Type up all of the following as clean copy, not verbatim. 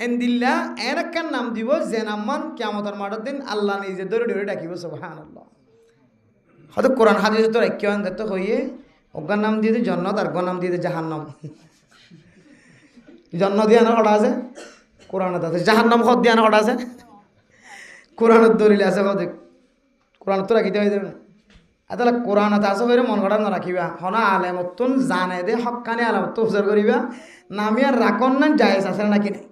এন্দিল্লা N একখান নাম দিব যে নামমান কিয়ামতের মাঠের দিন আল্লাহ নিজে ধরে ধরে ডাকিব সুবহানাল্লাহ। হয়তো কোরআন হাদিস তো ঐক্যান দেখতে হইয়ে অজ্ঞার নাম দিয়ে জন্নত আর নাম দিয়ে জাহান্নাম। জন্ম দিয়ে আনার হঠাৎ আছে কোরআনত আছে, জাহান্নাম হদ দিয়ে আনার হঠাৎ আছে কোরআনত দলিল আছে। হদ কোরআন তো রাখিতে হয়ে যাবে তাহলে কোরআনত আছে হয়ে মন ঘটা রাখিবা হন আলেমতুন জানে দে হকানি আলামত উজার করিবা নামি আর রাখন না জায়েজ আছে নাকি নাই।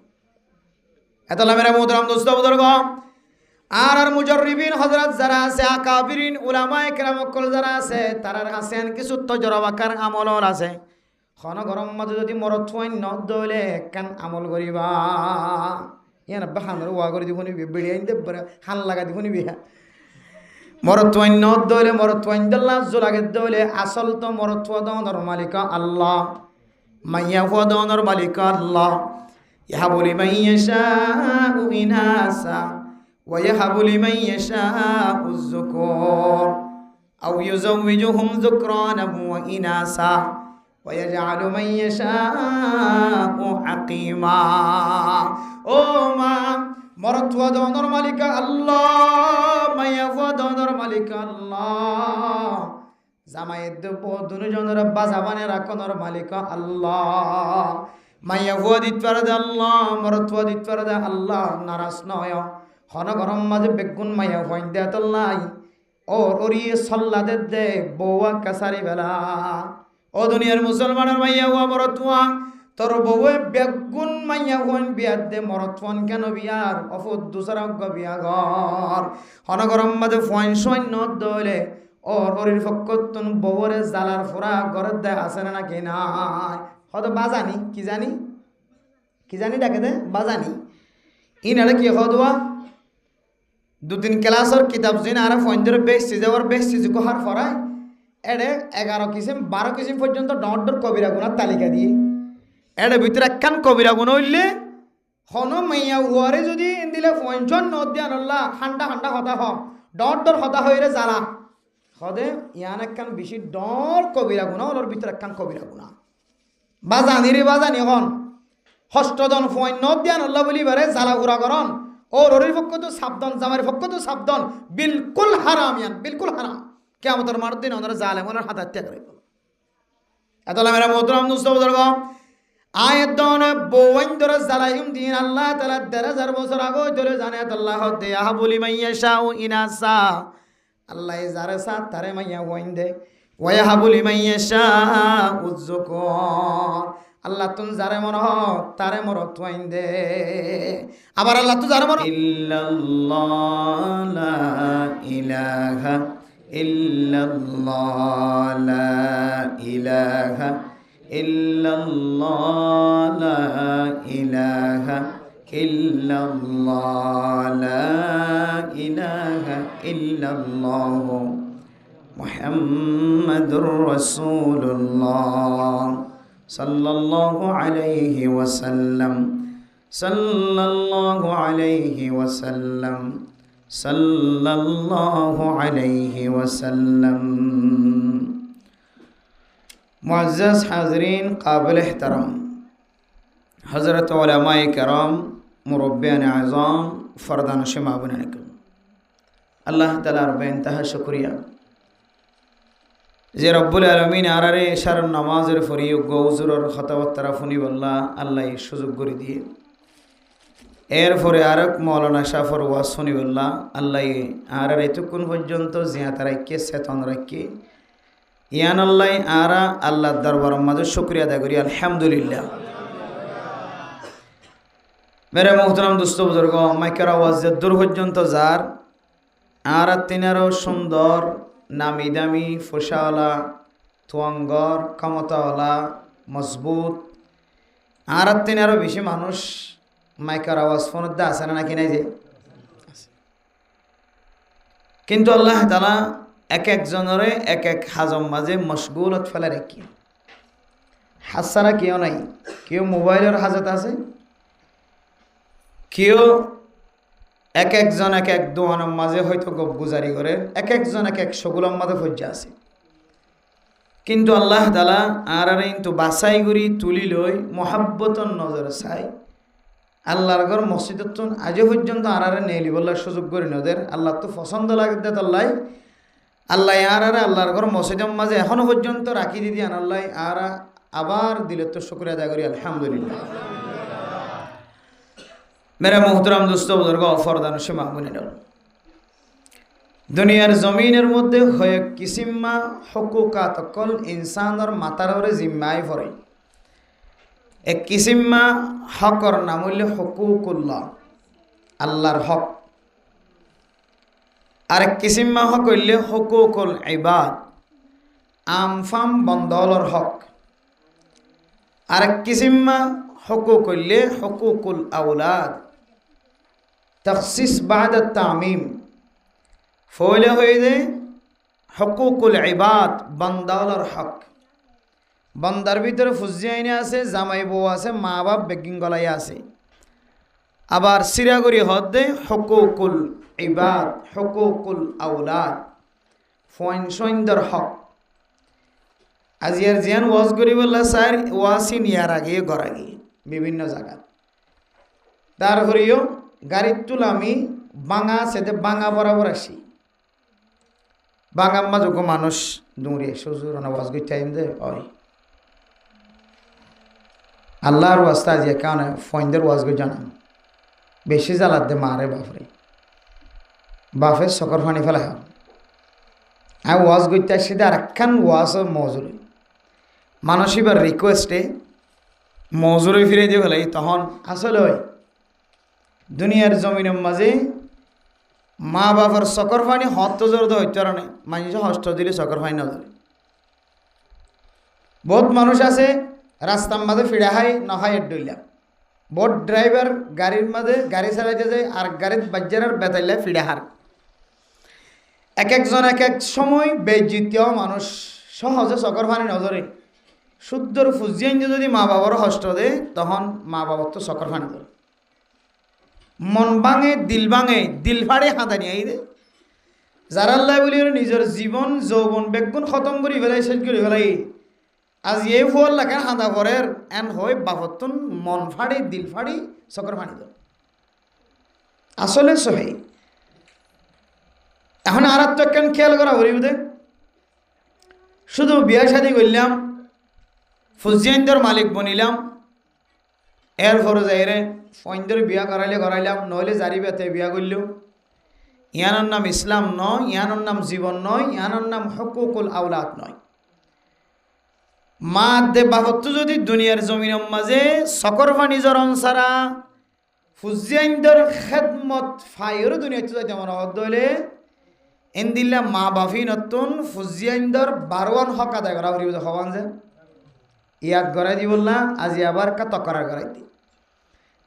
এতলা মেরা মোহতারাম দোস্ত বুজুর্গ আর মুজাররিবিন হযরত যারা আছে আকাবিরিন উলামায়ে কেরাম কল যারা আছে তারার কাছে কিছু তজরবাকার আমল আছে। খন গরম মাঝে যদি মরত থুয়াই ন দলে কান আমল করিবা ইয়ান বাহানর ওয়া করে দিবনি বিড়ি আইন দে হান লাগা দিবনি বিহা মরত থুয়াই ন দলে মরত থুয়াই দল্লা জুলাগে দলে আসল তো মরত থুয়া দর মালিক আল্লাহ মাইয়া হুয়া দর মালিক আল্লাহ ইয়াহাবু লিমান ইয়াশাউ ইনাসা ওয়া ইয়াহাবু লিমান ইয়াশাউ যুকুর আও ইউযাওয়িজুহুম যুকরানা ওয়া ইনাসা ويجعل من يشاء عقيما ও মা মরত ওয়াদর মালিক আল্লাহ মাইয়া ওয়াদর মালিক আল্লাহ জামাইয়ের দেব দুজনের বাজাবানে রাখনের মালিক আল্লাহ মাইয়া ওয়াদিত পারদে আল্লাহ মরত ওয়াদিত পারদে আল্লাহ নারাজ নয় হন গরম মাঝে বেগুন মাইয়া হইন দে আল্লাহ ওরি সল্লাদের দে বউয়া কাসারি বেলা। ও দুনিয়ার মুসলমানের মাইয়া হুয়া মরতুয়া তোর বউয়ে বেগুন মাইয়া হুয়ান বিয়ার দে মরতুয়ান কেন বিয়ার অফুদ দুসরাজ্ঞ বিয়া ঘর হনগরম মাঝে ফোয়াইন সোয়াইন নত দলে ওরির ফক্কতুন বউরে জালার ফোরা ঘরের দে আসে না নাকি নাই। হয়তো বাজানি কি জানি ডাকে দে বাজানি ইনারে কি হদুয়া দু তিন ক্লাসের কিতাব জিন আর ফোন ধরে বেশ যাওয়ার বেশ কোহার ফরায় এডে 11 কিসিম 12 কিসিম পর্যন্ত ডর কবিরা গুণার তালিকা দিয়ে এডে ভিতরে একখান কবিরা গুণ হইলে হন মাইয়া হুয়ারে যদি দিলে পঞ্চন নদিয়ান আল্লাহ হান্ডা হতা হ ডর হতা হইরে জ্বালা হদে ইয়ান একখান বেশি ডর কবিরা গুণা ওর ভিতরে একখান কবিরা গুণা বাজানি রে বাজানি হন হষ্টদন ফোন নদিয়ান আল্লাহ বলি বারে জ্বালা ঘুরা করন ওর পক্ষ তো সাবধান জামার পক্ষ তো সাবধান বিলকুল হারাম ইয়ান বিলকুল হারাম কিয়ামতের মাঠের দিন ওনারা জালেমের হাত হত্যা করে এতলা মেরা মোহতারাম দোস্ত বুজুর্গ আয়াত দনে বওয়াইন দরে জালাইম দিন আল্লাহ তাআলা 13000 বছর আগে ধরে জানে আল্লাহ দে ইয়াহাবু লিমান ইয়াশাউ ইনাসা আল্লাহ যারে সা তারে মাইয়া ওয়াইন দে ওয়া ইয়াহাবু লিমান ইয়াশাউ যুকুর আল্লাহ তুন যারে মন হ তারে মরত ওয়াইন দে আবার আল্লাহ তু যারে মন ইল্লাল্লাহ লা ইলাহা ইল্লাল্লাহ লা ইলাহা ইল্লাল্লাহ লা ইলাহা ইল্লাল্লাহ লা ইলাহা ইল্লাল্লাহ মুহাম্মাদুর রাসূলুল্লাহ সাল্লাল্লাহু আলাইহি ওয়াসাল্লাম সাল্লাল্লাহু আলাইহি ওয়াসাল্লাম সাল্লাল্লাহু আলাইহি ওয়াসাল্লাম। মুআজ্জাজ হাজরিন কাবিল ইহতারাম হযরত উলামায়ে কেরাম মুরব্বিয়ান আযম ফরদান শিমাবুনানিকুম আল্লাহ তাআলার বেইনতাহা শুকরিয়া যে রব্বুল আলামিন আরারে ইশার নামাজের ফরিয়গ গৌজুরর খতাওয়াত্তারা ফুনি বল্লা আল্লাহ সুযোগ করে দিয়ে এরপরে আরেক মৌলানা শাফর ওয়াজ শুনিবল্লাহ আল্লাহ আর এতক্ষণ পর্যন্ত জিয়াত রাখকে চেতন রাখকে ইয়ান আল্লাহ আরা আল্লাহর দরবার মাঝে শুকরিয়া আদায় করি আলহামদুলিল্লাহ। মেরে মোহতারাম দোস্ত বুজুর্গ মাইকের আওয়াজ দূর পর্যন্ত যার আর তিনারও সুন্দর নামি দামি ফোসাওয়ালা তুয়াঙ্গর ক্ষমতাওয়ালা মজবুত আর তিনারও বেশি মানুষ মাইকার আওয়াজ ফোনের দা আছে না নাকি নাই যে কিন্তু আল্লাহ তাআলা এক একজনের এক এক হাজম মাঝে মশগুলত ফেলে রেখি হাজ ছাড়া কেউ নাই কেউ মোবাইলের হাজত আছে কেউ এক একজন এক এক দোয়ানের মাঝে হয়তো গপ গুজারি করে এক একজন এক এক সগুলার মাঝে ফজ্জা আছে কিন্তু আল্লাহ তাআলা আর কিন্তু বাছাই করি তুলি লই মহাব্বতর নজর চাই আল্লাহর ঘর মসজিদত আজও পর্যন্ত আরারে নেলি বলার সুযোগ করি নদের আল্লাহ তো পছন্দ লাগতে আল্লাহ আল্লাহ আরারে আল্লাহর ঘর মসজিদের মাঝে এখনো পর্যন্ত রাখি দিদি আল্লাহ আর আবার দিলে তো শুক্রিয়া আদায় করি আলহামদুলিল্লাহ। মেরা মোহতরাম দোস্ত বুজুর্গ ফরদান সীমা মনে নল দুনিয়ার জমিনের মধ্যে হয়ে কিসিম্মা হকুকাত অকল ইনসানর মাতারে জিম্মাই পড়ে এক কিসিম্মা হকর নাম হইল হকুকুল্লাহ আল্লাহর হক আর এক কিসিম্মা হক হইলে হকুকুল ইবাদ আমফাম বন্দলর হক আর এক কিসিম্মা হকুক হইলে হকুকুল আউলাদ তখসিস বাদ তামিম ফলে হয়ে যায় হকুকুল ইবাদ বন্দালর হক বন্দার ভিতরে ফুজি আইনে আছে জামাই বউ আছে মা বাপ বেগিং গলাই আছে আবার সিরাগরি হদে হকুকুল ইবাদ হকুকুল আউলাদ ফয়নসইন্দর হক আজিয়ার জিয়ান ওয়াজ করি বললা স্যার ওয়াসিন ইয়ার আগে ঘর আগে বিভিন্ন জায়গা তারপরেও গাড়ির তুল আমি বাঙা সেতে বাঙা বরাবর আসি বাঙার মাঝে মানুষ দৌড়ে সজুর ওয়াজ করতে টাইম দে ওই আল্লাহর ওয়াস্তা যে কারণে ফইনদের ওয়াজ করে জানাম বেশি জ্বালাত দে মারে বাপরে বাপের সকর ফানি ফেলা হয় আমি ওয়াজ করতে আসছি আর একখান ওয়াজ মজুরি মানুষ এবার রিকোয়েস্টে মজুরি ফিরে দিয়ে ফেলাই তখন আসলে হয় দুনিয়ার জমিনের মাঝে মা বাবার সকর ফানি হত জোর হইতে পারে মানুষ হস্ত দিলে সকর ফানি না ধরে বহুত মানুষ আছে রাস্তার মাঝে ফিরে হাই নহাই ডইলা বহুত ড্রাইভার গাড়ির মাঝে গাড়ি চালাইতে যায় আর গাড়ির বাজ্জার বেতাইলা ফিরে হার এক একজন এক এক সময় বেজিতীয় মানুষ সহজে সকর ফানি নজরে শুদ্ধর ফুজিয়ান যদি মা বাবার হস্ত দেয় তখন মা বাবার তো সকর ফানি ধরে মন ভাঙে দিল ফাড়ে হাঁদানি আই দে যারা আল্লাহ বলি নিজের জীবন যৌবন বেগুন খতম করে ফেলাই শেষ করে ফেলাই আজ এই ফল লাগান হাঁদা পরের এন হয় বাপতন মন ফাড়ি দিল ফাড়ি সকর ফানি ধরে আসলে সহি এখন আর তো একখান খেয়াল করা বলি বুঝে শুধু বিয়া শাদি করলাম ফুজিয়ানদের মালিক বনিলাম এরপরে যাইরে ফইনদের বিয়া করাইলাম নইলে জারি বেতে বিয়া করলেও ইয়ানোর নাম ইসলাম নয় ইয়ানোর নাম জীবন নয় ইয়ানোর নাম হকুকুল আউলাদ নয় মা দে বাহত্তু যদি দুনিয়ার জমিনের মাঝে সকর ফানি জরন সারা ফুজিয়ানদের খেদমত ফাইর দুনিয়াতে যাইতে মনে হলে এনদিল্লা মা বাফি নতুন ফুজিয়ানদের বারোয়ান হক আদায় করা হবান যে ইয়াক গড়াই দি বললা আজি আবার কা তকরার গড়াই দি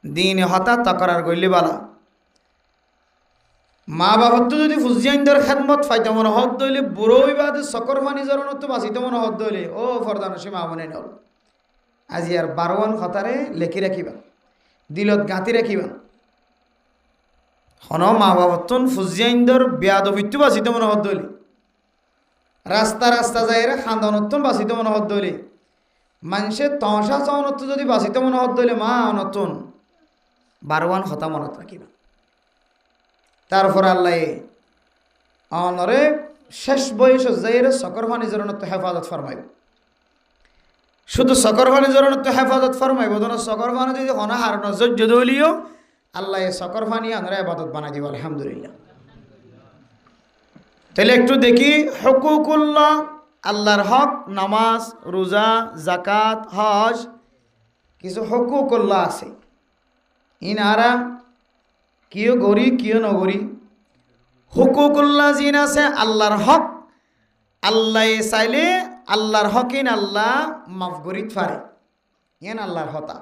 দিন হতা তকরার গইলে বালা মা বাবত যদি ফুজিয়ানদের খেদমত ফাইতে মনে হত দইলে বুড়োই বাদে সকর ফানি জরনত বাঁচিতে মনে হত দইলে ও ফরদান সীমা মনে নল আজি আর বারোয়ান হতারে লেখি রাখিবা দিলত গাঁতি রাখিবা হন মা বাবতন ফুজিয়ানদের বেয়াদবিত্য বাঁচিতে মনে হত দইলে রাস্তা যাইরে খান্দনতন বাঁচিতে মনে হত দইলে মানুষে তসা চাওনত যদি বাঁচিতে মনে হত দইলে মা নতুন বারোয়ান হতা মনত রাখিবা তারপর আল্লাহ অনরে শেষ বয়স যাইরে সকর ফানি জরনত হেফাজত ফরমাইব শুধু সকর ফানি জরনত হেফাজত ফরমাইব ধরো সকর ফানি যদি অনাহার নজর যদিও আল্লাহ সকর ফানি আমরা ইবাদত বানাই দিব আলহামদুলিল্লাহ। তাহলে একটু দেখি হকুকুল্লাহ আল্লাহর হক নামাজ রোজা জাকাত হজ কিছু হকুকুল্লাহ আছে ইনারা কিয় গরি কিয় নগরি হুকুকুল্লাহ জিন আছে আল্লাহর হক আল্লাহ চাইলে আল্লাহর হকিন আল্লাহ মাফ করিত পারে ইয়েন আল্লাহর হতা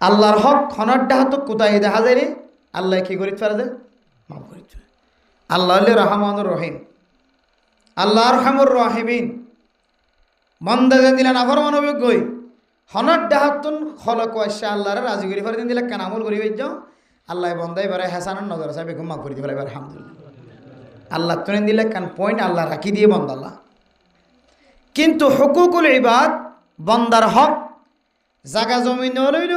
আল্লাহর হক খনরটা হাত কোথায় দেখা যায় রে আল্লাহ কি করিত পারে যে মাফ করিত পারে আল্লাহ রহমানুর রহিম আল্লাহ রহমুর রহিমিন মন্দা দিলেন আফর মনোবিজ্ঞই হনর ডাহাতুন খলক আসছে আল্লাহরে রাজি করি ফেলে দিলে কেন আমল করি যাও আল্লাহ বন্দাই বারে হাসানোর নজর আছে বেগম মাফ করে দিবে আলহামদুলিল্লাহ আল্লাহ তুলে দিলে কান পয়েন্ট আল্লাহ রাখি দিয়ে বন্দ আল্লাহ কিন্তু হুকুকুল ইবাদ বন্দার হক জাগা জমিন লইল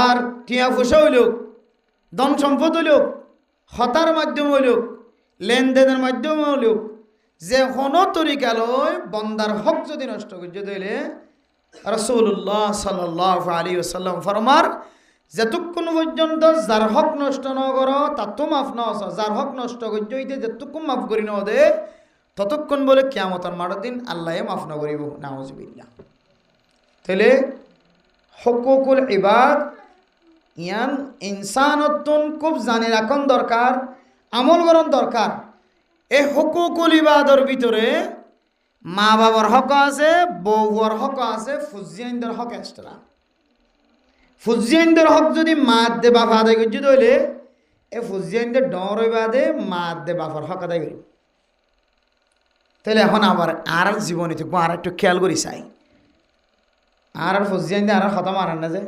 আর টিয়া ফুসা হইলুক, ধন সম্পদ হইলুক, হতার মাধ্যম হইলুক, লেনদেনের মাধ্যম হইলুক, যে কোনো তরিকালয় বন্দার হক যদি নষ্ট করছে দিলে রাসূলুল্লাহ সাল্লাল্লাহু আলাইহি ওয়াসাল্লাম ফরমার, যেতক্ষণ পর্যন্ত যার হক নষ্ট ন করো তার তো মাফ ন আসা, যার হক নষ্ট করছে হইতে যেতক্ষণ মাফ করি ন দে ততক্ষণ বলে কিয়ামতের মাঠের দিন আল্লাহে মাফ না করিব, নাউজুবিল্লাহ। তাহলে হকুকুল ইবাদ ইয়ান ইনসানতুন খুব জানি রাখন দরকার, আমল করণ দরকার। এই হকুকুল ইবাদর ভিতরে মা বাবার হক আছে, বউর হক আছে, ফুজিয়ানদের হক এক্সট্রা। ফুজিয়ানদের হক যদি মা দে বাপ আদায় করছে তাহলে এই ফুজিয়ানদের ডর বাদে মা দে বাবার হক আদায় করি। তাহলে এখন আবার আর জীবনে থাকবো, আর একটু খেয়াল করি চাই, আর ফুজিয়ান আর খতম আর না যে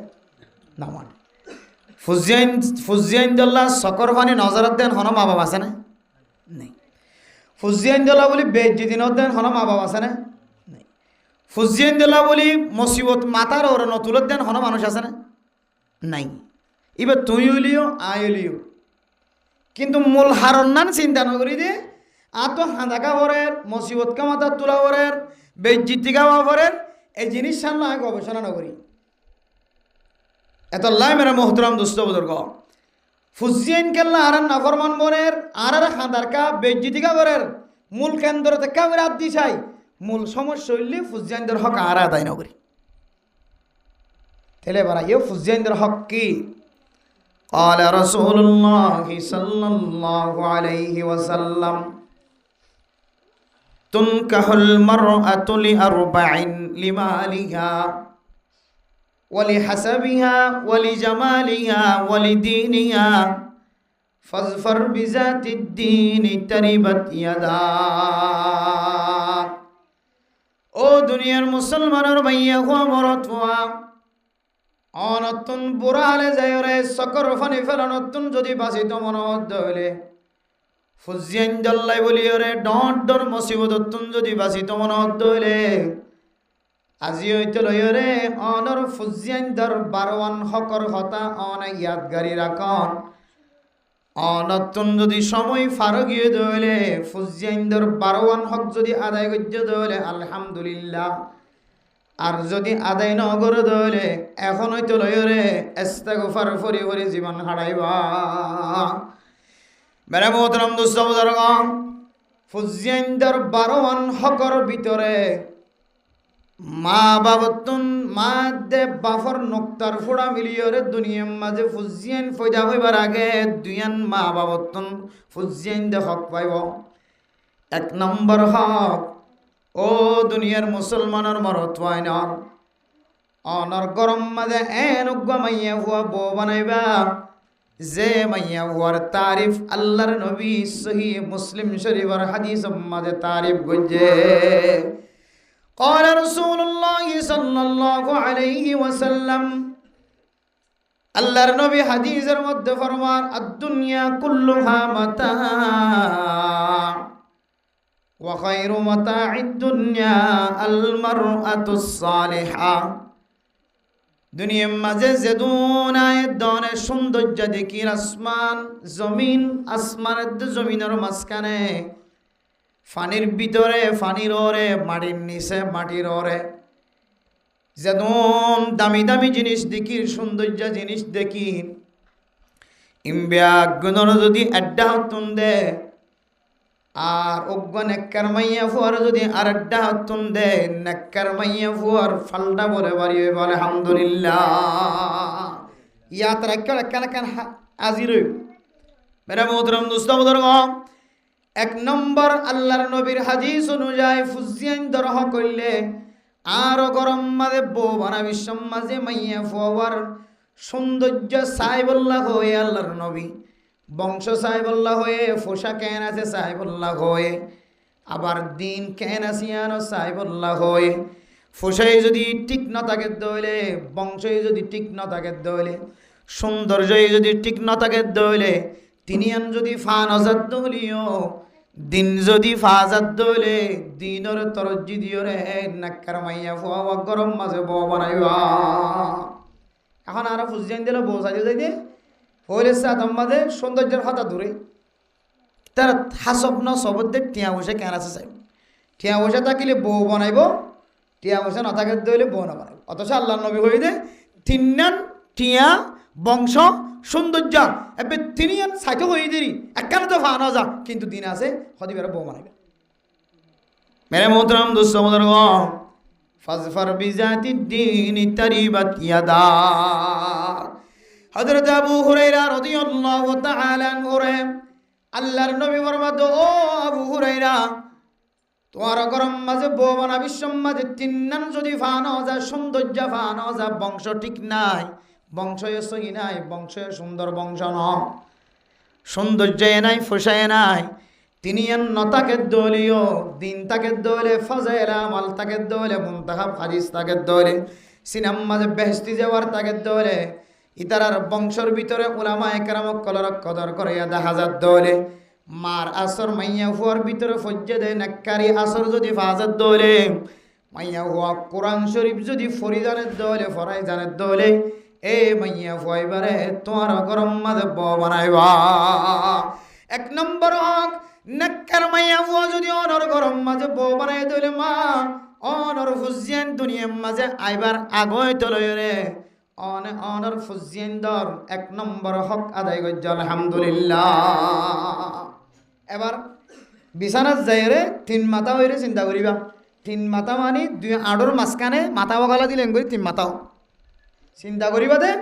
না মানে ফুজিয়ান দল্লা চকর পানি নজরত দেন হন মা বাবা আছে না নেই। ফুজিয়ান দল্লা বলি বেজ্জি দিনত দেন হন মা বাবা আছে না নেই। ফুজিয়ান দল্লা বলি মুসিবত মাতার ওর নতুলত দেন হন মানুষ আছে না নাই। এবার তুই হইলিও আই হইলিও, কিন্তু মূল হারণ নান চিন্তা নকরি দে আর তো হাঁদাকা ভরের মুসিবত কা মাতার তোলা ভরের বেজ্জিতি গাওয়া ভরের এই জিনিস সামনে গবেষণা নকরি। এত লাই মেরা মোহতরাম দুস্থ বুজুর্গ, ফুজিয়ান কেল্লা আর নাফরমান বনের আর খাঁদারকা বেজ্জিতিকা বরের মূল কেন্দ্র থেকে রাত দি চাই, মূল সমস্যা হইলে ফুজিয়ানদের হক আর আদায় নকরি। তাহলে বারা ইয়ে ফুজিয়ানদের হক কি? قال رسول الله صلى الله عليه وسلم تنكح المرأة لأربع: لمالها ولحسبها ولجمالها ولدينها فاظفر بذات الدين تربت يداك। ও দুনিয়ার মুসলমানের ভাইয়া হওয়া মরত হওয়া অনতুন বুড়ালে যায় রে সকর ফানি ফেলানতুন যদি বাঁচিত মনোবদ্ধ হইলে ফুজিয়ান জল্লাই বলি রে ডর ডর মুসিবততুন যদি বাঁচিত মনোবদ্ধ হইলে আজি হইতে লই রে অনর ফুজিয়ান দর বারওয়ান হকর হতা অন ইয়াদগারি রাখন অনতুন যদি সময় ফারো গিয়ে দইলে ফুজিয়ান দর বারওয়ান হক যদি আদায় করতে দইলে আলহামদুলিল্লাহ, আর যদি আদায় ন করে দইলে এখন হইতে লই রে ইস্তেগফার ফরি ফরি জীবন হারাইবা। মেরে মোহতরম দোস্ত বুজুর্গ, ফুজিয়ান দর বারওয়ান হকর ভিতরে মা বাবতুন মা দে বাফর নক্তার ফোড়া মিলিয়রে দুনিয়ার মাঝে ফুজিয়ান ফয়দা হইবার আগে দুইয়ান মা বাবতুন ফুজিয়ান দে হক পাইব। এক নম্বর হক, ও দুনিয়ার মুসলমানের মরত ওয়াইনর অনর গরম মাঝে এন উগ্গা মাইয়া হুয়া বউ বানাইবা যে মাইয়া হুয়ার তারিফ আল্লাহর নবী সহিহ মুসলিম শরীফের হাদিস মাঝে তারিফ গজ্জে। قال رسول الله صلى الله عليه وسلم আল্লাহর নবী হাদিসের মধ্যে ফরমান আদ-দুনিয়া কুল্লুহা মাতা ওয়া খায়রু মাতা'id দুনিয়া আল মারআতুস সালিহা। দুনিয়ার মাঝে যে দুনায় দনে সৌন্দর্য দেখি আসমান জমিন, আসমানের জমিনের মাঝখানে ফানির ভিতরে ফানির ওরে মাটির নিচে মাটির ওরে যেমন দামি দামি জিনিস দেখি, সৌন্দর্য জিনিস দেখি, ইমব্যাগুনর যদি আড্ডা হতুন দে আর অজ্ঞ নেককার মাইয়া ফুয়ার যদি আর আড্ডা হতুন দে নেককার মাইয়া ফুয়ার ফালটা বলে বাড়ি বলে আলহামদুলিল্লাহ। ইয়াত রাখা কেন কেন আজির মেরা মোহতরম দোস্ত বুজুর্গ, এক নম্বর আল্লাহর নবীর হাদিস অনুযায়ী ফুজিয়ান দরহ করলে আরো গরম মাঝে বউ বানাবি মাঝে মাইয়া ফুয়ার সৌন্দর্য সাহেবুল্লাহ হয়ে আল্লাহর নবী বংশ সাহেবুল্লাহ হয়ে ফোসা কেন আছে সাহেবুল্লাহ হয়ে, আবার দিন কেন আসিয়ানো সাহেবুল্লাহ হয়ে। ফোসাই যদি ঠিক ন থাকে দইলে, বংশই যদি ঠিক ন থাকে দইলে, সৌন্দর্যই যদি ঠিক ন থাকে দইলে, তিনি আন যদি ফান অজাদ্দ হলিও দিন যদি ফাজাদ্দ হইলে দিনর তরজ্জি দিও রে নাক্কার মাইয়া ফুয়া গরম মাঝে বউ বানাইবা। এখন আর ফুজিয়ান দিলে বউ সাইতে যাই দিয়ে হইলে সাদম্মাদে সৌন্দর্যের কথা দূরে তার হাসপ্ন সবদে টিয়া বসে কেন আছে চাই টিয়া বসে থাকিলে বউ বানাইব টিয়া বসে না থাকে দইলে বউ না বানাইব অথচ আল্লাহ নবী হয়ে দে তিনান টিয়া বংশ সৌন্দর্য এবার তিনিয়ান সাইতে হয়ে দেরি একখানে তো ফানো যা কিন্তু দিন আছে হদিবার বউ বানাইবে মেরে মোহতরম দোস্ত মোদর ফাজফার বিজাতি দ্বীন তারিবাত ইয়াদা হযরত আবু হুরায়রা রাদিয়াল্লাহু তাআলা আনহু আল্লাহর নবী ফরমাতো ও আবু হুরায়রা তোমার গরম মাঝে বউ বানাবি সম্মাদে তিন্নান যদি ফানো যা সৌন্দর্য ফানো যা বংশ ঠিক নাই বংশ সহি নাই বংশ সুন্দর বংশ ন সৌন্দর্য নাই ফুসায় নাই তিনি নতাকে দলীয় দিন তাকে দলে ফজেলা মাল তাকে দলে মুনতাহাব হাদিস তাকে দলে সিনেমাতে বেহেস্তি যাওয়ার তাকে দলে ইতারার বংশর ভিতরে উলামা একরামক কলর কদর করে দেখা যাত দলে মার আসর মাইয়া হুয়ার ভিতরে ফজ্জে দেয় নাক্কারি আসর যদি ফাজাত দলে মাইয়া হুয়া কোরআন শরীফ যদি ফরিদানের দলে ফরাই জানের দলে এ মাইয়া ফুয়াইবারে তোমার গরম মাঝে ব বানাইবা এক নম্বর হক নাক্কার মাইয়া ফুয়া যদি অনর গরম মাঝে ব বানাই দলে মা অনর ফুজিয়ান দুনিয়ার মাঝে আইবার আগয় তলয় রে অনর ফুজিয়ান দর এক নম্বর হক আদায় করছে আলহামদুলিল্লাহ এবার বিছানাত যাই রে তিন মাথা হইরে চিন্তা করিবা তিন মাথা মানে দুই আড়র মাঝখানে মাথা বগালা দিলেন করি তিন মাথাও চিন্তা করিবা দে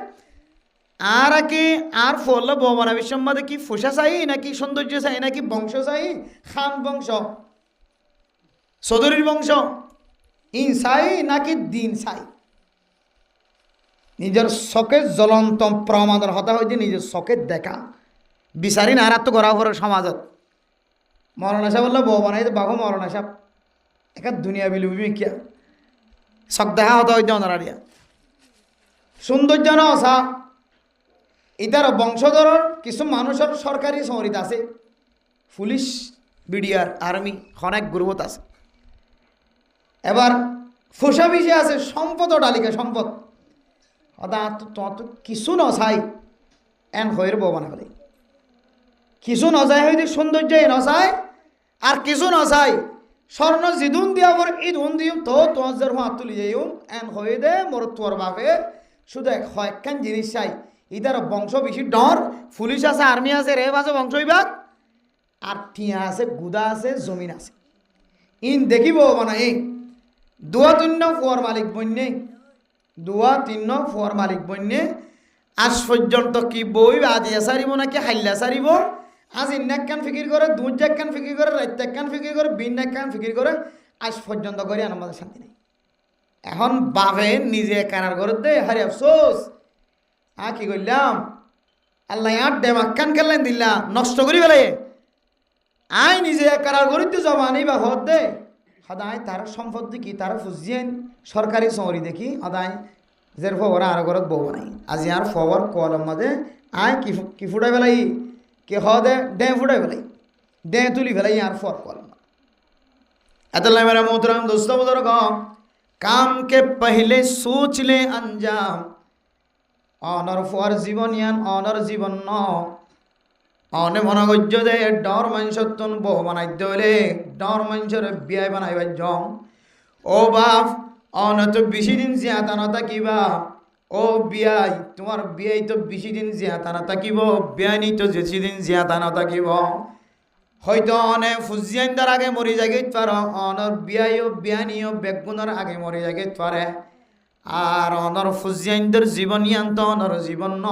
আর কি আর ফল বমানা বিশ্বম্বাদে কি ফুসা চাই নাকি সৌন্দর্য চাই নাকি বংশ চাই খান বংশ চৌধুরীর বংশ ইন চাই নাকি দিন চাই নিজের চকে জ্বলন্ত প্রমাণের হতা হয়েছে নিজের চকে দেখা বিচারি না আর তো গড়া ঘরের সমাজত মরণা সাহেব বললো বউ বানাই বাঘো মরণা সাহেব একা দুনিয়া বিলুবি কিয়া চক দেখা হতা হইতে অনারিয়া সৌন্দর্য না আসা ইতার বংশধরের কিছু মানুষের সরকারি শহরিত আছে পুলিশ বিডিআর আর্মি অনেক গ্রুপত আছে এবার ফুসা বিষে আছে সম্পদ ডালিকা সম্পদ হদা তো কিছু নচাই এন হয়ের বউ বানা ফেলে কিছু নচাই হইতে সৌন্দর্য নচাই আর কিছু নচাই স্বর্ণ জিদুন দিয়া পর ইদুন দিও তো তোমার হাত তুলি যাইও এন হয়ে দে মোর তোর বাপে শুধু একখান জিনিস চাই ইতার বংশ বেশি ডর পুলিশ আছে আর্মি আছে রেব আছে বংশ বিভাগ আর টিয়া আছে গুদা আছে জমিন আছে ইন দেখিব মানে এই দুয়া তিন্ন ফুয়ার মালিক বন্যে দুয়া তিন্ন ফুয়ার মালিক বন্যে আজ পর্যন্ত কি বই আজিয়া সারিব নাকি হাইল্লা সারিব আজ ইন্নাকান ফিকির করে দুধ একখান ফিকির করে রাত একখান ফিকির করে বিন একখান ফিকির করে আজ পর্যন্ত করে আমাদের শান্তি নেই এখন বাপে নিজে কানার করে দে হারি আফসোস কি করলাম আল্লাহ আর ডেমাক্কান খেললেন দিল্লা নষ্ট করি ফেলে আয় নিজে কারার গরিতে জমা নেই বা হদ দে সদায় তার সম্পদ দেখি তার ফুজিয়েন সরকারি শহরি দেখি সদায় জের ফবর আর ঘরত বউ নাই আজি আর ফবর কলম মাঝে আয় কি ফুটাই ফেলাই কি হদে ডে ফুটাই ফেলাই ডে তুলি ফেলাই আর ফর কলম এত মেরা মোহতরম দোস্ত বুজুর্গ काम के पहले सोच ले अंजाम অনর ফর জীবন ইয়ান অনর জীবন ন অনে মনগজ্য দে ডর মানুষতন বউ বানাই দলে ডর মানুষের বিয়াই বানাইবার জং ও বাপ অন তো বেশি দিন জিয়াতা না থাকিবা ও বিয়াই তোমার বিয়াই তো বেশি দিন জিয়াতা না থাকিব বিয়ানি তো বেশি দিন জিয়াতা না থাকিব হয়তো অনে ফুজিয়ানদার আগে মরি যাগে পার অনর বিয়াইও বিয়ানিও বেগুনের আগে মরি যাগে পারে আর অনর ফুজিয়ানদের জীবন ইয়ান্ত অনর জীবন ন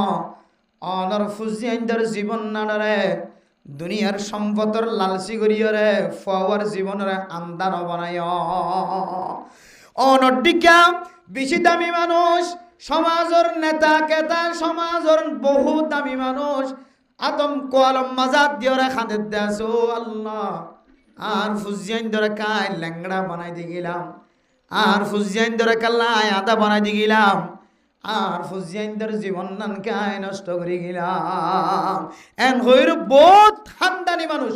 অনর ফুজিয়ানদের জীবন নাডারে দুনিয়ার সম্পদর লালসি করিয়রে ফওয়ার জীবনরে আমদান বানায় অনর দিকা বেশি দামি মানুষ সমাজের নেতা কেতা সমাজের বহু দামি মানুষ আদম কোয়ালম মাজাদ দিয়রে খাদের দেশ ও আল্লাহ আর ফুজিয়ান ধরে কায় ল্যাংড়া বানাই দিয়ে গেলাম আর ফুজিয়ান ধরে কাল্লায় আদা বানাই দিয়ে গেলাম আর ফুজিয়ানদের জীবন নান কায় নষ্ট করে গেলাম এন হইর বহুত খানদানি মানুষ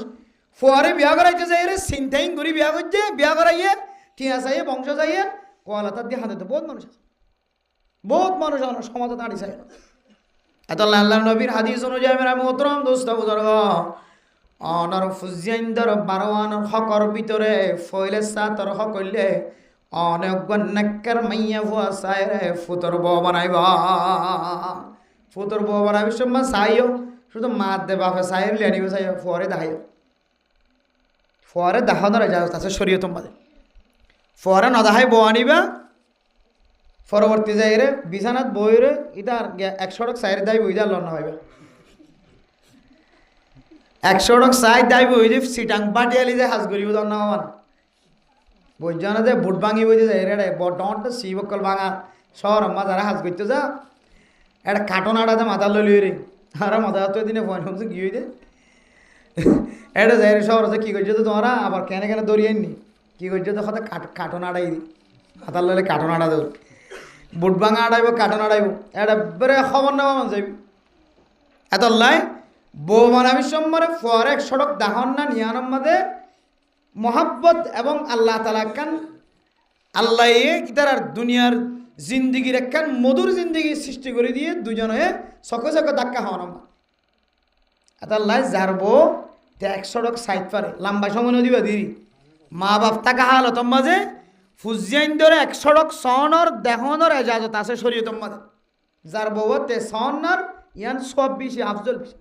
ফোয়ারে বিয়া করাইতে যাই রে চিন্তাই করি বিয়া করছে বিয়া করাইয়ে টিয়া চাইয়ে বংশ চাইয়ে কোয়ালাতার দিয়ে হাতে তো বহুত মানুষ আছে বহুত মানুষ সমাজে দাঁড়ি চাই না। এত আল্লাহ নবীর হাদিস অনুযায়ী মেরা মোহতরম দোস্ত বুজুর্গ অনর ফুজিয়াইন্দর বারওয়ানর হকর ভিতরে ফইলে সাতর হকলে অনেক গন্নাক্কার মাইয়া ভুয়া সায়রে ফুতর বউ বানাইবা ফুতর বউ বানাইবে সময় চাইও শুধু মাত দে বাপে সাহেব লিয়ানিবে চাইও ফরে দেখাইও ফরে দেখানোর এজাজত আছে শরীয়ত মাঝে ফরে নদাহাই বউ আনিবা পরবর্তী যাইরে বিছানাত বইরে ইতার 100 টাকা সাইরে দাই বই যা লন্না হইবে 100 টাকা সাই দাই বই যে সিটাং বাটিয়ালি যে হাজ করিব দন্না মান বইজানা যে বুট ভাঙি বই যে যাইরে রে বটনটা শিবকল ভাঙা শহর আম্মা যারা হাজ করতে যা এটা কাটনাটাতে মাথা লইলি রে আর মাথা তো দিনে ফোন হচ্ছে কি হইতে এটা যাইরে শহর আছে কি করছে তো তোমরা আবার কেন কেন দৌড়িয়েননি কি করছে তো কথা কাটনাটাই মাথা লইলে কাটনাটা দৌড় বুট ভাঙা আড়াইব কাটন আড়াইব এটা বেড়ে খবর নেওয়া মান যাইব এত লাই বউ বানাবি সম্মানে ফরে 100 টাকা দাহন না নিয়ানোর মধ্যে মোহাব্বত এবং আল্লাহ তালা কান আল্লাহ ইতার আর দুনিয়ার জিন্দিগির একখান মধুর জিন্দিগি সৃষ্টি করে দিয়ে দুজনে চকে চকে ধাক্কা হওয়ার এত লাই যার বউ 100 টাকা সাইড পারে লম্বা সময় নদীবা দিরি মা বাপ থাকা হালতর মাঝে ফুজিয়াইন ধরে 100 টাকা সনর দেহনর এজাজত আছে শরীয়তের মাঝে যার বউতে সনর ইয়ান সব বেশি আফজল বেশি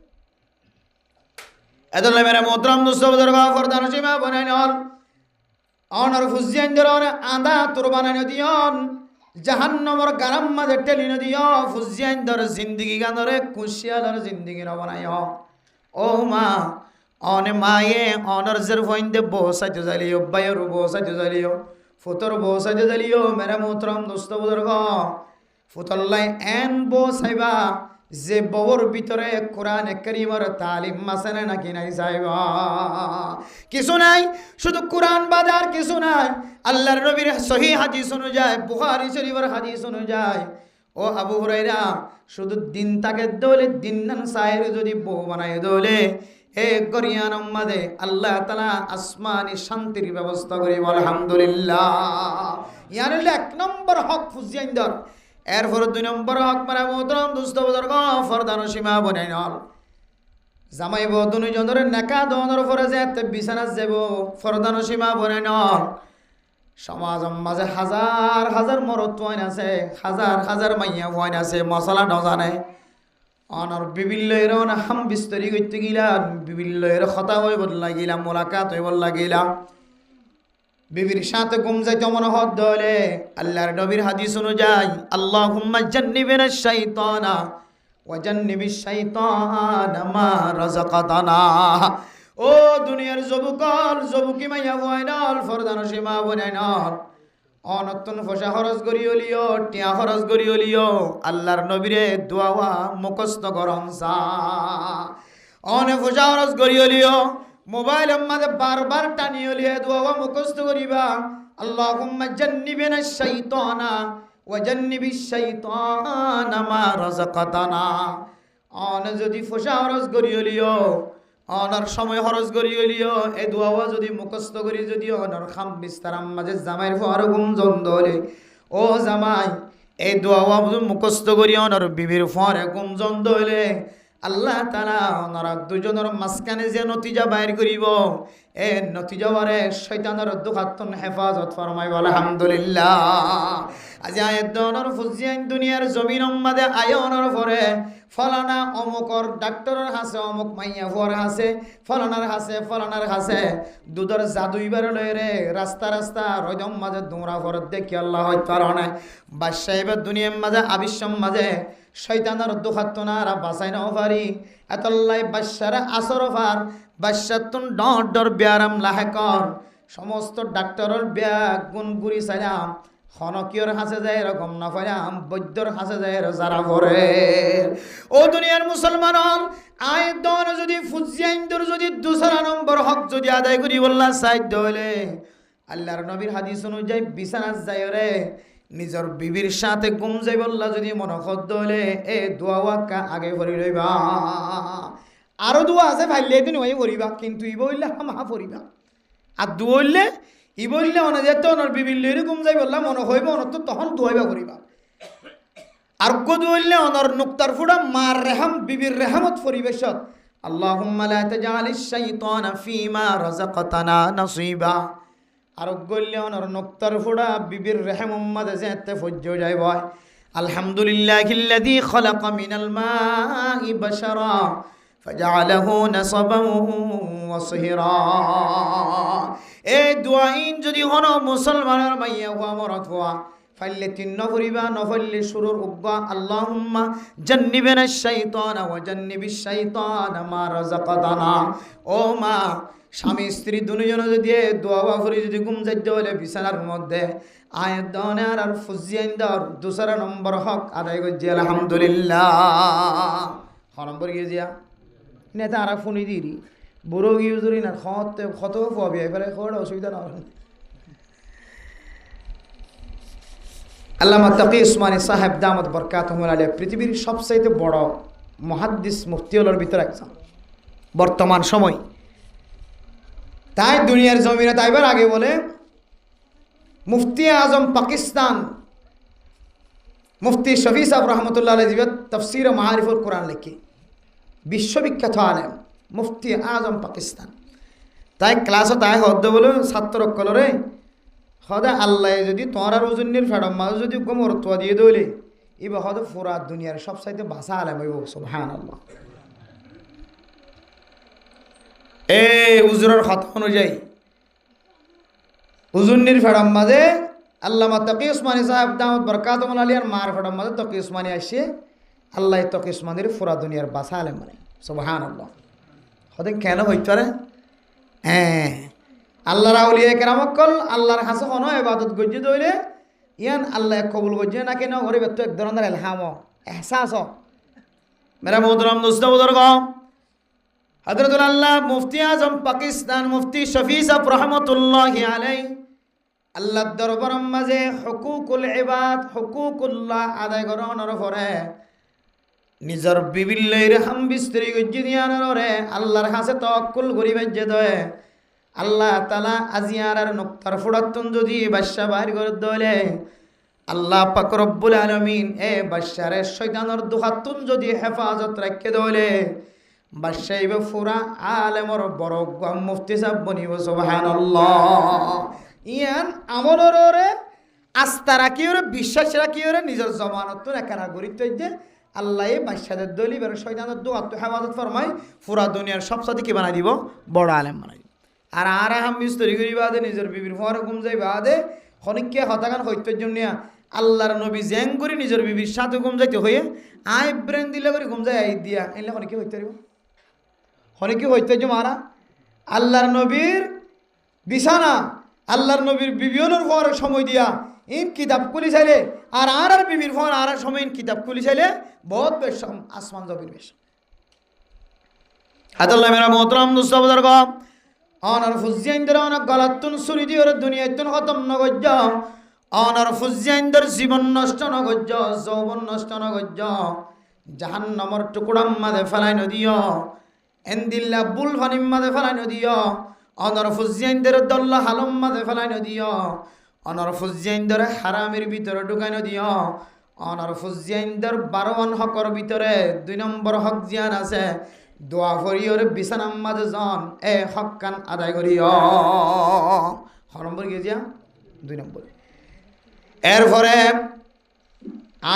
এত মেরে মোহতরম দোস্ত বুজুর্গ ফরদান সীমা বানাইন অনর ফুজিয়াইন ধরে আদা তোর বানাইন দিয়ন জাহান্নামর গারাম মাঝে টেলিন দিও ফুজিয়াইন ধরে জিন্দিগি গানরে কুশিয়ালর জিন্দিগি ন বানাই ও মা অনে মায়ে অনর জের ফইন্দে বসাইতে যালিও বায়র বসাইতে যালিও ফুতর বসাইতে যালিও মেরে মোহতরম দোস্ত বুজুর্গ ফুতল্লাই এন বসাইবা যে বউর ভিতরে কোরআন কারীমের তালিম মাসনে নাকি নাই সাইবা কিছু নাই শুধু কোরআন বাজার কিছু নাই আল্লাহর নবীর সহিহ হাদিস অনুযায়ী বুখারী শরীফের হাদিস অনুযায়ী ও আবু হুরায়রা শুধু দিন তাকে দলে দিনান সাহের যদি বউ বানায় দলে এ করিয়ান মাদে আল্লাহ তাআলা আসমানি শান্তির ব্যবস্থা করি আলহামদুলিল্লাহ ইয়ার 1 নম্বর হক ফুজিয়াইন্দর এরপর 2 নম্বর হক মারা মোহতরম দোস্ত বুজুর্গ ফরদান সীমা বানাইন জামাই বউ দুজনের নেকা দনের পরে যে বিছানা যাব ফরদান সীমা বানাইন সমাজ মাঝে হাজার হাজার মরদ ওয়াইন আছে হাজার হাজার মাইয়া ওয়াইন আছে মশলা নজানে অনর বিভিন্ন এর হাম বিস্তরি করতে গিলাম বিভিন্ন এর কথা হয়ে বদলা গিলাম মোলাকাত হয়ে বদলা গিলাম বিবির সাথে ঘুম যাইতে মনে হদ দলে আল্লাহর নবীর হাদিস অনুযায়ী আল্লাহুম্মা জান্নিবিনা শাইতানা ওয়া জান্নিবিশ শাইতানা মা রাযাকাতানা ও দুনিয়ার যুবকি মাইয়া বয়নাল ফরদান সীমা বনাইনাল অনতন ফসা খরচ করি হলিও টিয়া খরচ করি হলিও আল্লাহর নবীরে দোয়া মুখস্থ করন সা অনে ফসা খরচ করি হলিও মোবাইল মাঝে বারবার টানি হলিয়ে দোয়া মুখস্থ করিবা আল্লাহুম্মা জান্নিবিনা শাইতানা ওয়া জান্নিবিশ শাইতানা মা রাযাকাতানা অনে যদি ফসা খরচ করি হলিও অনার সময় খরচ করি হলিও এ দোয়া যদি মুখস্থ করি যদি অনার খাম বিস্তারাম মাঝে জামাইর ফর ঘুম জন্দলে ও জামাই এই দোয়া মুখস্থ করি অনার বিবির ফরে ঘুম জন্দলে আল্লাহ তাআলা ওনারা দুজনের মাঝখানে যে নতিজা বাইর করিব এ নতিজা বারে শয়তানের দুখাতন হেফাজত ফরমাইব আলহামদুলিল্লাহ আজি আয়াত দনর ফুজিয়ান দুনিয়ার জমিনের মাঝে আয়নের পরে ফলানা অমুকর ডাক্তারের হাসে অমুক মাইয়া ফর হাসে ফলানার হাসে দুধর জাদুইবার লয় রে রাস্তা রাস্তা রয়দম মাঝে দৌড়া ফরত দেখি আল্লাহ হইতারণে বাদশাহিবের দুনিয়ার মাঝে আবিশ্বম মাঝে শয়তানের দুখাতনারা বাঁচাই নাও পারি এতল্লাই বাদশারা আসর ফার বাদশাতুন ডর ব্যারাম লাহেকর সমস্ত ডাক্তারের ব্যাগ গুণ গুড়ি চাইলাম খনকিয়র হাসে যায় এরকম না পাইলাম বৈদ্যর হাসে যায় যারা ভরে ও দুনিয়ার মুসলমান আয় দন যদি ফুজিয়াইন্দর যদি 2 নম্বর হক যদি আদায় করি বললা সাইড হইলে আল্লাহর নবীর হাদিস অনুযায়ী বিছানা যায় রে নিজের বিবির সাথে ঘুম যাই বললা যদি মনখদ হইলে এ দোয়া ওয়াক্কা আগে ভরি লইবা আরো দোয়া আছে ভাইলে দিন ওই ভরিবা কিন্তু ই বললে মা ভরিবা আর দু হইলে ই বললে অনে যেত অনর বিবির লইরে ঘুম যাই বললা মনে হইব অনত তখন দোয়াইবা করিবা আর কদু হইলে অনর নুক্তার ফুড়া মার রেহাম বিবির রেহামত পরিবেশত আল্লাহুম্মা লা তাজআলিশ শাইতানা ফীমা রাযাকতানা নাসীবা। আর গল্লে অনর নুক্তার ফুড়া বিবির রেহাম উম্মাদে যেতে ফজ্জ যাইব। আলহামদুলিল্লাহিল্লাযী খালাকা মিনাল মাই বাশারা ফাজআলাহু নাসাবান ওয়া সিহরা। এই দুআইন যদি হন মুসলমানের মাইয়া হওয়া মরত হওয়া ফাইলে তিন নফরিবা নফল্লি শুরুর উগ্গা আল্লাহুম্মা জান্নিবিনা শাইতানা ওয়া জান্নিবিশ শাইতানা মা রাযাকাতানা। ও মা, স্বামী স্ত্রী দুজনে যদি দোয়া করি যদি ঘুম যাইতে হলে বিছানার মধ্যে আয়াত দানের আর ফুজিয়ান দার দুসরা নম্বর হক আদায় করছি আলহামদুলিল্লাহ। হ নম্বর গিয়ে যা নেতা আর ফোনই দিই বুড়ো গিয়ে যদি না কত পাবি এবারে খবর অসুবিধা না। আল্লামা তাকি উসমানী সাহেব দামত বরকাতুহুল আলাইহি পৃথিবীর সবচাইতে বড় মুহাদ্দিস মুফতিওয়ালার ভিতরে একজন বর্তমান সময়। তাই দুনিয়ার জমিনে তাইবার আগে বলে মুফতি আজম পাকিস্তান মুফতি শফি সাহেব রহমতুল্লাহ আলাইহি তাফসীর মাআরিফুল কোরআন লিখি বিশ্ববিখ্যাত আলেম মুফতি আজম পাকিস্তান। তাই ক্লাসও তাই হদ্দ বলে ছাত্র কলরে হদে আল্লাহ যদি তোমার আর ওজনের ফেডম মাঝে যদি গোমর তোয়া দিয়ে দইলে এবার হদে পুরা দুনিয়ার সবসাইতে ভাষা আলেম হইব সুবহানাল্লাহ। এই উজুরের কথা অনুযায়ী উজুন্নির ফেডম মাঝে আল্লামা তাকি উসমানী সাহেব দামত বরকাতুহুল আলাইহি মার ফেডম মাঝে তাকি উসমানী আসে আল্লাহ তাকি উসমানীর পুরা দুনিয়ার ভাষা আলেম মানে সুবহানাল্লাহ। হদে কেন হইতে পারে? হ্যাঁ, আল্লাহর আউলিয়া কেরামক কল আল্লাহর হাসে কোনো ইবাদত গজ্জে দইলে ইয়ান আল্লাহ কবুল গজ্জে না কেন ওরে বেত্ত এক ধরনের এলহাম এহসাস। মেরা মোহতরম দোস্ত বুজুর্গ, হযরতুল আল্লাহ মুফতি আজম পাকিস্তান মুফতি শফি সাহেব রহমাতুল্লাহি আলাইহি আল্লাহর দরবারের মাঝে হুকুকুল ইবাদ হুকুকুল্লাহ আদায় করানোর পরে নিজের বিবিল্লাইর হাম বিস্ত্রি গজ্জে দিয়ানোর রে আল্লাহর হাসে তাওয়াক্কুল করি বাজ্জে দয় আল্লাহ তালা আজিয়ার আর নক্তার ফুড়াতুন যদি বাদশা বাহির করে দলে আল্লাহ পাক রব্বুল আলামিন এ বাদশারে শয়তানের দুহাতুন যদি হেফাজত রাখে দলে বাদশা ইবে ফুরা আলেমর বড় মুফতি সাহেব বনিব সুবহানাল্লাহ। ইয়ান আমলর রে আস্থা রাখি ওরে বিশ্বাস রাখি ওরে নিজের জমানত একারা গরিত যে আল্লাহ এই বাদশাদের দলি বের শয়তানের দুহাত হেফাজত ফরমায় পুরা দুনিয়ার সবসাথে কি বানাই দিব বড় আলেম বানাই। আর আর হাম মিস্তরি করি বাদে নিজের বিবির ফোয়ারে ঘুম যাই বাদে খনিককে হতাগান হইতের জন্য আল্লাহর নবী জ্যাং করে নিজের বিবির সাথে ঘুম যাইতে হয়ে আই ব্রেন দিলে করে ঘুম যায় আই দিয়া এলে খনিকে হইতে পারিব খনিকে হইতে মারা আল্লাহর নবীর বিছানা আল্লাহর নবীর বিবিয়নের ফোয়ারে সময় দিয়া ইন কিতাব খুলি চাইলে আর আর বিবির ফোয়ার আর সময় ইন কিতাব খুলি চাইলে বহুত বেশ আসমান জবির বেশ হাতাল্লাহ মেরা মোহতরম দোস্ত বুজুর্গ অনার ফুজিয়াইন্দর অনেক গলাতুন সুরি দিয়ে ওর দুনিয়াতুন খতম নগজ্জ অনার ফুজিয়াইন্দর জীবন নষ্ট নগজ্জ যৌবন নষ্ট নগজ্জ জাহান্নামর টুকরাম মাঝে ফেলাই নদিও এন্দিল্লা বুল ফানিম মাঝে ফেলাই নদিও অনার ফুজিয়াইন্দর দল্লা হালম মাঝে ফেলাই নদিও অনার ফুজিয়াইন্দর হারামের ভিতরে ঢুকাই নদিও অনার ফুজিয়াইন্দর 12 হকর ভিতরে 2 নম্বর হক জিয়ান আছে দোয়া করিওর বিছানার মাঝে জন এ হকান আদায় করিও হ নম্বর গিয়ে 2 নম্বর। এরপরে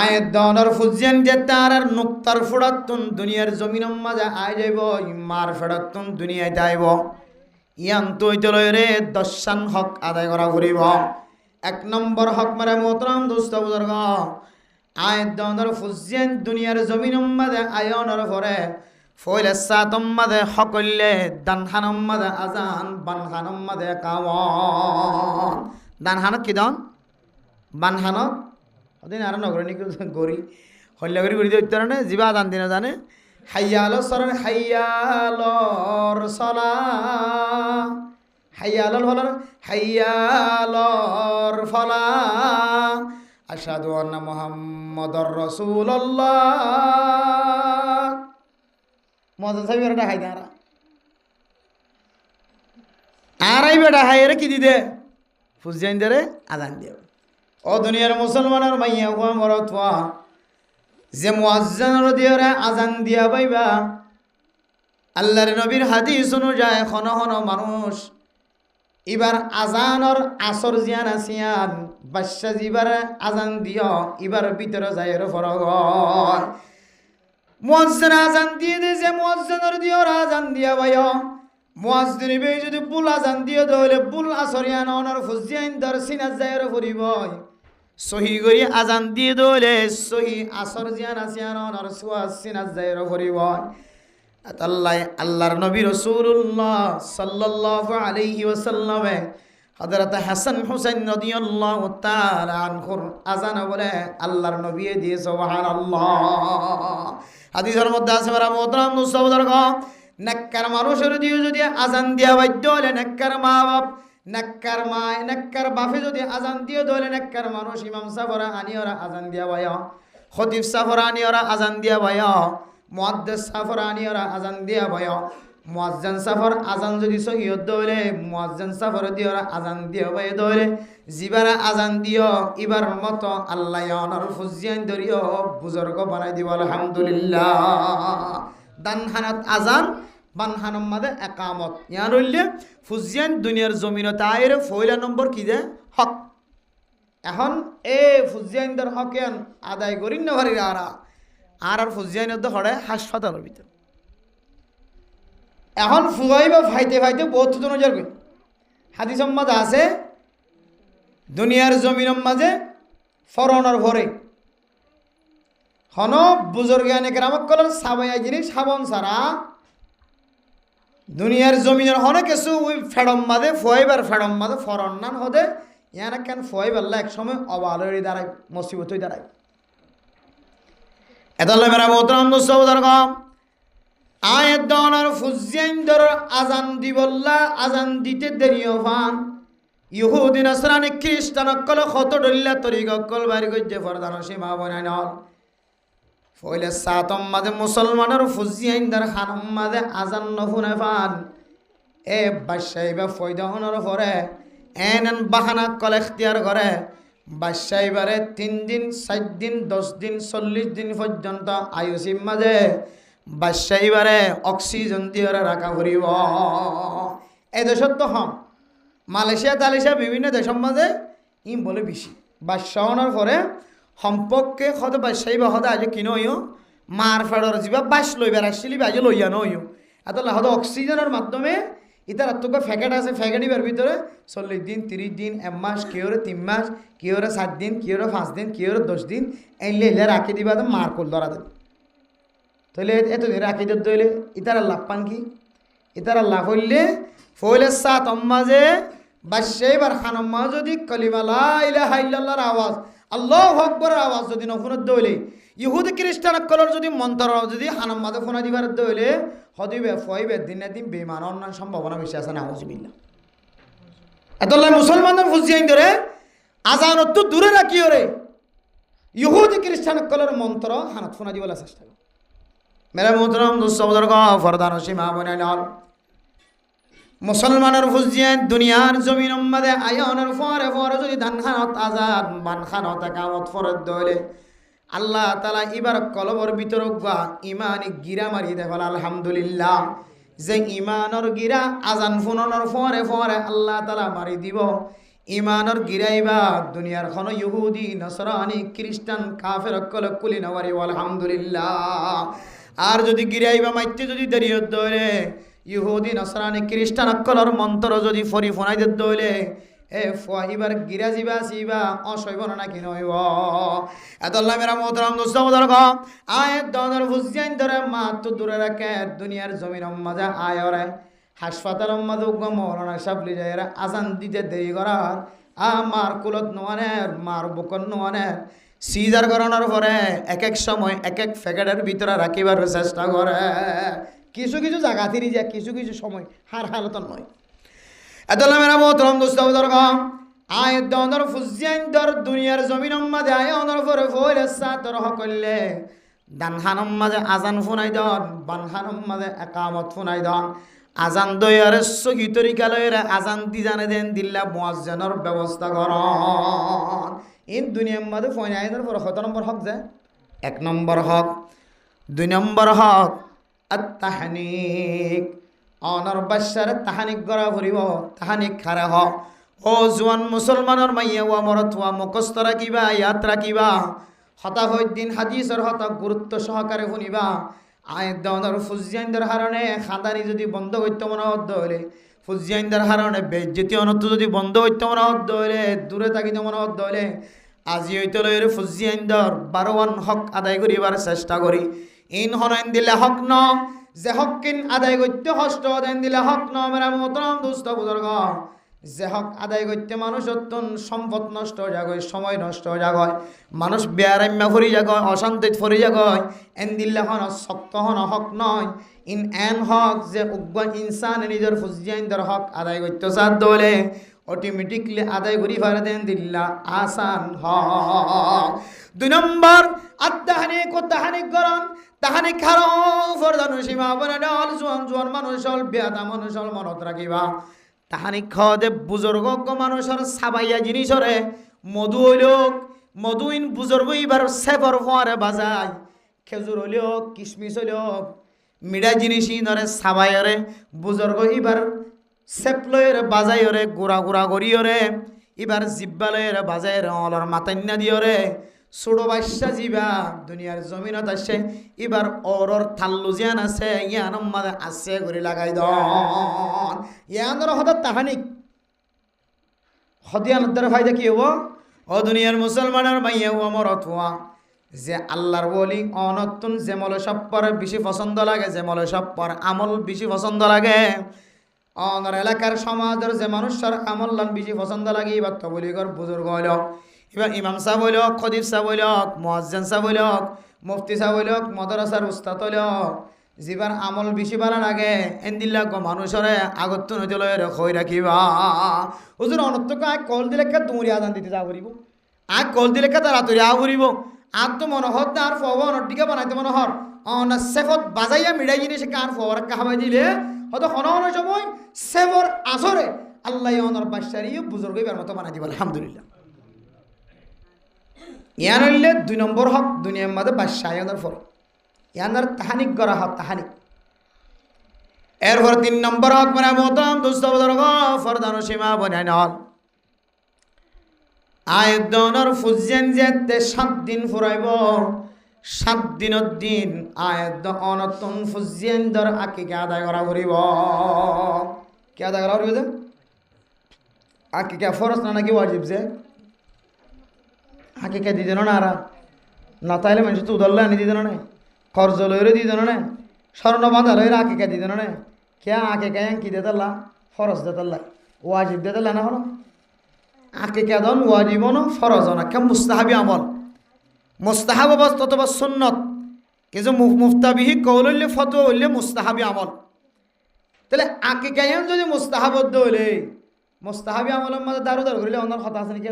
আয়ের দনের ফুজিয়ান যে তার আর নুক্তার ফুড়াতুন দুনিয়ার জমিনের মাঝে আয় যাইব মার ফেড়াতুন দুনিয়ায় যাইব ইয়ান তুই চলই রে 10 হক আদায় করা করিব। 1 নম্বর হক মেরে মোহতরম দোস্ত বুজুর্গ আয়ের দনের ফুজিয়ান দুনিয়ার জমিনের মাঝে আয়নের পরে ফইলে সাতম মাদে হকলে দানহানম মাদে আজান বানহানম মাদে কাওয়ান দানহানত কি দন বানহানত ওদিন আর নগরে নিকি গরি হল্লাগরি গরি দিতে না জিবা দান দিনা জানে হাইয়াল সরন হাইয়ালর সলা হাইয়ালল হলর হাইয়ালর ফলা আশহাদু আন্না মুহাম্মাদুর রাসূলুল্লাহ মজা সাহেব বেটা হাই দাঁড়া আর এই বেটা হাই রে কি দিদে ফুজিয়াইন দে রে আদান দিয়ে ও দুনিয়ার মুসলমানের মাইয়া হুয়া মরতওয়া যে মুয়াজ্জিনের দিওরে আজান দিয়া পাইবা আল্লাহর নবীর হাদিস অনুযায়ী হন হন মানুষ এবার আজানর আসর জিয়ান আসিয়ান বাদশা জিবার আজান দিও এবার ভিতরে যাইর ফরগ মুয়াজ্জিন আজান দিয়ে দে যে মুয়াজ্জিনের দিওর আজান দিয়া ভাইও মুয়াজ্জিন বে যদি বুল আজান দিয়ে দলে বুল আসরিয়ান অনর ফুজিয়ান দর সিনা যাইর ফরিব সহি করি আজান দিয়ে দলে সহি আসর জিয়ান আসিয়ান অনর সুয়া সিনা যাইর ফরিব আল্লাহ আল্লাহর নবী রাসূলুল্লাহ সাল্লাল্লাহু আলাইহি ওয়াসাল্লাম হযরত হাসান হুসাইন রাদিয়াল্লাহু তাআলা আনহুর আযান বলে আল্লাহর নবী দিয়ে সুবহানাল্লাহ হাদিসের মধ্যে আছে মেরা মোহতারাম মুসতাবদার গো নেককার মানুষের দিয়ে যদি আযান দিয়া বাধ্য হলে নেককার মা বাপ নেককার বাপে যদি আযান দিয়ে দলে নেককার মানুষ ইমাম সাফরা আনিওরা আযান দিয়া ভাইয়া খতিব সাফরা আনিওরা আযান দিয়া ভাইয়া মুয়াদ্দিস সাফর আনিওরা আজান দিয়া ভয় মুয়াজ্জিন সাফর আজান যদি সহিয়ত দলে মুয়াজ্জিন সাফর দিওরা আজান দিয়া ভয় দলে জিবারা আজান দিও ইবার মতো আল্লাহ ইয়ানার ফুজিয়ান দরিও বুজুর্গ বানাই দিব আলহামদুলিল্লাহ দানহানাত আজান বানহানম মাদে একামত ইয়ার হইলে ফুজিয়ান দুনিয়ার জমিনত আয়ের ফয়লা নম্বর কি দে হক এখন এ ফুজিয়ানদের হকেন আদায় করিন না পারি আর ফুজিয়ানের তো হড়ে হাসপাতালের ভিতর এখন ফুয়াইবা ফাইতে বহুত নজর কই হাদিস মাঝে আছে দুনিয়ার জমিনের মাঝে ফরনের ভরে হন বুজুর্গানে কেরামক কলর সাবাই জিনিস সাবন সারা দুনিয়ার জমিনের হনে কিছু ওই ফেডম মাঝে ফুয়াইবার ফেডম মাঝে ফরন নান হদে ইয়ানা কেন ফুয়াইবাল্লা এক সময় অবালরি দাঁড়ায় মুসিবতই দাঁড়ায় এতাল্লা মেরা মোহতারাম মুসতাবদার গম আয়াত দনার ফুজিয়ান দর আজান দিবল্লা আজান দিতে দেরিও ফান ইহুদি নাসরানি খ্রিস্টান কল কত ডল্লা তরিক কল বাড়ি গজ্জে ফরদান সীমা বনাই নল ফইলে সাতম মাঝে মুসলমানের ফুজিয়ান দর খানম মাঝে আজান নফুনে ফান এ বাদশাহিবা ফয়দা হনর পরে এন বাহানা কল এখতিয়ার করে বাদশাহিবারে 3 দিন 7 দিন 10 দিন 40 দিন পর্যন্ত আয়ুসীম মাঝে বাদশাহিবারে অক্সিজেন দিয়ে রাখা ফুরিব এই দেশত তো হম মালয়েশিয়া তালেশিয়া বিভিন্ন দেশের মাঝে ইম বলে বেশি বাদশাহ হওয়ার পরে সম্পর্কে হতে বাদশাহী বা হতে আজ কিনইও মার ফেডর যা বাস লইবার আসছিলি আজ লইয়া নইও এত হতে অক্সিজেনের মাধ্যমে ইতার আত্মক ফ্যাকেট আছে ফ্যাকেটিবার ভিতরে 40 দিন 30 দিন 1 মাস কেউরে 3 মাস কেউরে 7 দিন কেউরে 5 দিন কেউরে 10 দিন এলে এলে রাখি দিবা তো মার কোল ধরা দেবে তাহলে এতদিন রাখি দিতে হইলে ইতার লাভ পান কি ইতার লাভ হইলে ফইলে সাত মাঝে বাদশাহিবার খানম মা যদি কলিমা লা ইলাহা ইল্লাল্লাহর আওয়াজ আল্লাহু আকবরের আওয়াজ যদি নফুনত দইলে ইহুদি খ্রিস্টান কলর যদি মন্ত্র যদি হানাম মাদে ফোনা দিবার দইলে হদিবে ফইবে দিনে দিন বেমান অন্য সম্ভাবনা বেশি আছে না আউযুবিল্লাহ এতলা মুসলমানদের ফুজিয়াইন ধরে আজান তো দূরে রাখি ওরে ইহুদি খ্রিস্টান কলর মন্ত্র হানাত ফোনা দিবার চেষ্টা করে মেরা মোহতারাম দোস্তবদর কা ফরদান সীমা বনাই নল মুসলমানের ফুজিয়ান দুনিয়ার জমিন মাদে আয়ানের ফরে ফরে যদি ধান খানত আজান বান খানত কামত ফরদ দইলে আল্লাহ তাআলা ইবার কলবর ভিতর গা ইমানি গিরা মারি দেখল আলহামদুলিল্লাহ যে ইমানর গিরা আজান ফুননের ফরে ফরে আল্লাহ তাআলা মারি দিব ইমানর গিরাইবা দুনিয়ার খন ইহুদি নসরানি খ্রিস্টান কাফের কল কুলি নওয়ারি আলহামদুলিল্লাহ আর যদি গিরাইবা মাইতে যদি দেরি হত রে ইহুদি নসরানি খ্রিস্টান কলর মন্ত্র যদি ফরি ফোনাই দিত দইলে এ ফাহিবার গিরা জিবা সিবা অসইব না কি নইব এতল্লা মেরা মোহতারাম দোস্তবদর গো আয়াত দনের ফুজিয়ান ধরে মাত্র দূরে রাখে দুনিয়ার জমিন মাঝে আয়রে হাসপাতাল মাঝে উগ্র মৌলানা সাবলি যায় আজান দিতে দেরি করার মার কুলত নোয়ানের মার বুকন নোয়ানের সিজার করানোর পরে এক এক সময় এক এক প্যাকেটের ভিতরে রাখিবার চেষ্টা করে কিছু কিছু জায়গা থিরি যায় কিছু কিছু সময় হার হালত নয় এতলা মেরা মোহতারাম দোস্তবদর গো আয়াত দনের ফুজিয়ান দর দুনিয়ার জমিন মাঝে আয়নের পরে ফইরে সাতর হকলে দানহানম মাঝে আজান ফুনাই দন বানহানম মাঝে একামত ফুনাই দন আজান দয়ারে সহি তরিকা লয়ের আজান দি জানে দেন দিল্লা মুয়াজ্জিনের ব্যবস্থা করন ইন দুনিয়ার মাঝে ফইনাইদের পর কত নম্বর হক যায় এক নম্বর হক। 2 নম্বর হক আত্তাহানিক, অনর বাসার তাহানিক গড়া ফুরিব, তাহানিক খারা হ। ও জোয়ান মুসলমানের মাইয়া ও মরত হওয়া মুখস্থ রাখিবা, ইয়াত রাখিবা, হতাহদ্দিন হাদিসের হতা গুরুত্ব সহকারে শুনিবা। আয়দর ফুজিয়াইন্দার হারণে খাদানি যদি বন্ধ করতে মনে হদ্দ হইলে, ফুজিয়াইন্দার হারণে বেজ্জতি অনর্থ যদি বন্ধ করতে মনে হদ্দ হইলে, দূরে থাকিতে মনে হদ্দ হইলে, আজি হইতে লইরে ফুজিয়াইন্দার 12 হক আদায় করিবার চেষ্টা করি। ইন হনাইন দিলে হক ন, যে হক কিন আদায় করতে হষ্ট দেন দিলে হক ন। মেরা মোহতরম দুস্থ বুজুর্গ, যে হক আদায় করতে মানুষ অত্যন্ত সম্পদ নষ্ট হয়ে যায়, সময় নষ্ট হয়ে যায়, মানুষ বেয়ারাম্যা ফরি যায়, অশান্তিত ফরি যায়। এন দিল্লা হন শক্ত হন হক নয়। ইন এন হক যে উগ্র ইনসান নিজের ফুজিয়াইন্দার হক আদায় করতে সাধ্য হলে অটোমেটিকলি আদায় করি ফারে দেন দিল্লা আসান হক। 2 নম্বর আত্মাহানিক ও তাহানিক গরণ, তাহানিক খারো ফরদানু সীমা বনে ডল, জোয়ান জোয়ান মানুষ হল, বেয়াদা মানুষ হল, মনত রাখিবা। তাহানিক খাওয়াতে বুজুর্গ মানুষের সাবাইয়া জিনিসরে মধু হইলক, মধুইন বুজুর্গ এবার সেফর ফোয়ারে বাজায়, খেজুর হইলেও কিশমিশ হইলেও মিঠা জিনিসই ধরে সাবাইরে বুজুর্গ এবার সেপলয়ের বাজাইরে, গুড়া গুড়া করিয়রে এবার জিব্বালয়ের বাজাইরে, অলর মাতান্না দিয়রে। ছোটো বাচ্চা জিবা দুনিয়ার জমিনত আসে, এবার অরর থাল্লু জিয়ান আছে, ইয়ানম মাদে আছে করে লাগাই দন। ইয়ানর হঠাৎ তাহানিক হদিয়ানদ্দার ফায়দা কি হব? ও দুনিয়ার মুসলমানের মাইয়া ও মরত হওয়া, যে আল্লাহর বলি অনতুন যে মলে সপ্পর বেশি পছন্দ লাগে, যে মলে সপ্পর আমল বেশি পছন্দ লাগে, অনর এলাকার সমাজের যে মানুষের আমল বেশি পছন্দ লাগে, এবার তো বলি কর বুজুর্গ হইল, এবার ইমাম সাহেব হইল, খদিব সাহেব হইল, মুয়াজ্জিন সাহেব হইল, মুফতি সাহেব হইল, মাদ্রাসার উস্তাদ হইল, যিবার আমল বেশি ভালো লাগে এন্দিল্লা মানুষরে আগত নইতে লয় খই রাখিবা। হুজুর অনর্থক আগ কল দিলে তুমরি আজান দিতে যা করিব, আগ কল দিলে তাড়াতাড়ি আ করিব, আর তো মনোহর আর ফব অনটিকা বানাইতে মনোহর সেফত বাজাইয়া মিড়াই জিনিস আর ফবর কাহাবাই দিলে হয়তো হন সময় সেফর আসরে আল্লাহ অনর বাসারি বুজুর্গ এবার মতো বানাই দিব। আলহামদুলিল্লাহ। ইয়ান হইলে 2 নম্বর হক দুনিয়ার মাঝে বাদশাহর ফর, ইয়ানার তাহানিক গড়া হক তাহানিক। এরপর 3 নম্বর হক মানে মতম দুস্থ বুজুর্গ ফরদানো সীমা বনাই নল। আয়দনের ফুজিয়ান যেতে 7 দিন ফুরাইব, 7 দিনের দিন আয়দ অনতন ফুজিয়ান দর আকিকা আদায় করা করিব। কে আদায় করা করিব? যে আকিকা ফরজ না নাকি ওয়াজিব? যে আকিকা দিতে না আর না তাইলে মানুষ তো উদল্লা আনি দিতে না, খরচ লইরে দিতে না, স্বর্ণ বাঁধা লইরে আকিকা দিতে না। কে আকিকা কি দেতাল্লা? ফরজ দেতাল্লা, ওয়াজিব দেতাল্লা না হলো। আকিকা দন ওয়াজিব না ফরজ না, কে মুস্তাহাবি আমল, মুস্তাহাব অবস্থা অথবা সুন্নত, কিন্তু মুফতাবিহি কৌল হইলে ফতো হইলে মুস্তাহাবি আমল। তাহলে আকিকায়ন যদি মুস্তাহাবদ্ধ হইলে মুস্তাহাবি আমলের মাঝে দারু দারু করিলে অন্য কথা আছে নাকি?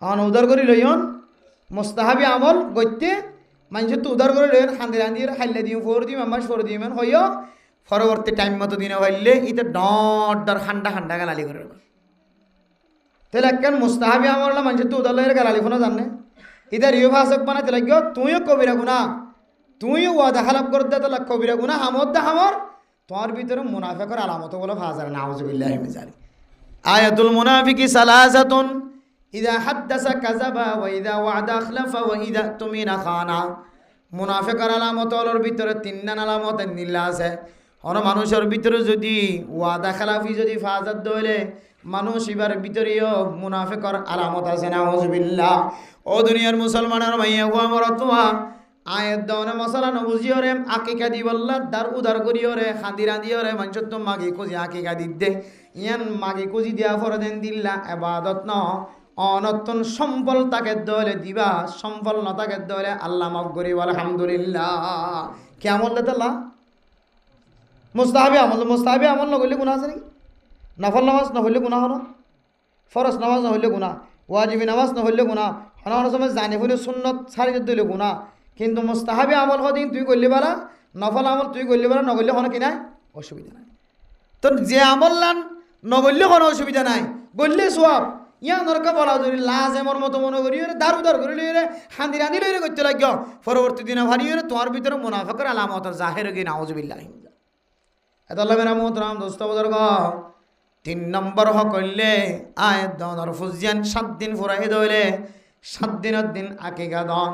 অন উদার করি লইন মুস্তাহাবি আমল গইতে মানুষের তো উদার করে লইন, খান্দি রান্ধি খাইলে দিম, ফোর দিম, আমার ফোর দিম হইও পরবর্তী টাইম মতো দিনে হইলে ইতে ডর ডর খান্ডা খান্ডা গালালি করে। তাহলে একখান মুস্তাহাবি আমল মানুষের তো উদার লইয়ের গালালি ফোনা জানে, ইদার ইউ ভাষক বানাতে লাগিও তুইও কবিরা গুনা, তুইও ওয়াদা খালাপ করতে তাহলে কবিরা গুনা হামদ দা হামর তোমার ভিতরে মুনাফিকের আলামত বলে ফাজার নাউজুবিল্লাহি মিন যালিক। আয়াতুল মুনাফিকি সালাসাতুন ইদা হাদ্দাসা কাযাবা ওয়া ইদা ওয়াদা আখলাফা ওয়া ইদা তুমিনা খানা। মুনাফিকের আলামত হলোর ভিতরে 3 আলামত নিল্লা আছে। অন মানুষের ভিতরে যদি ওয়াদা খালাফি যদি ফাজাত দইলে মানুষ এবার ভিতরেও মুনাফিকের আলামত আছে নাউজুবিল্লাহ। ও দুনিয়ার মুসলমানের মাইয়া হুয়া মরতুয়া আয়াত দাওনে মশলা নবুজিওরে আকিকা দিবল্লা দার উদার করিওরে খান্দি রাঁধিওরে মানুষ তো মাগি খুঁজি আকিকা দিতে ইয়ান মাগি খুঁজি দিয়া ফরে দেন দিল্লা এবাদত ন অনতন সম্বল তাকে দলে দিবা, সম্বল ন তাকে দলে আল্লাহ মাফ করি আলহামদুলিল্লাহ। কে আমল দেতাল্লাহ? মুস্তাহাবি আমল। মুস্তাহাবি আমল নগরলে গুণা আছে নাকি? নফল নামাজ নহলে গুণা হলো, ফরজ নামাজ নহলে গুণা, ওয়াজিবি নামাজ নহলে গুণা, হন সময় জানি হলে সুন্নত ছাড়ি দিলে গুণা। কিন্তু মুস্তাহাবি আমল হদিন তুই করলে পারা, নফল আমল তুই করলে পারা, নগরলে হন কি নাই অসুবিধা নাই। তো যে আমল লান নগরলে কোনো অসুবিধা নাই, বললে সোয়াব, ইয়া নরকা বলা যদি লাজেমর মতো মনে করি দারু দার করে লিয়ে হান্দি রাঁধি লইরে করতে লাগিও পরবর্তী দিনে ভারি তোমার ভিতরে মুনাফাকের আলামত জাহের গিয়ে নাউজুবিল্লাহ এত আল্লাহ মেরা মোহতরাম দোস্ত বুজুর্গ 3 নম্বর হকলে আয়াত দনর ফুজিয়ান 7 দিন ফুরাই দইলে 7 দিনের দিন আকিকা দন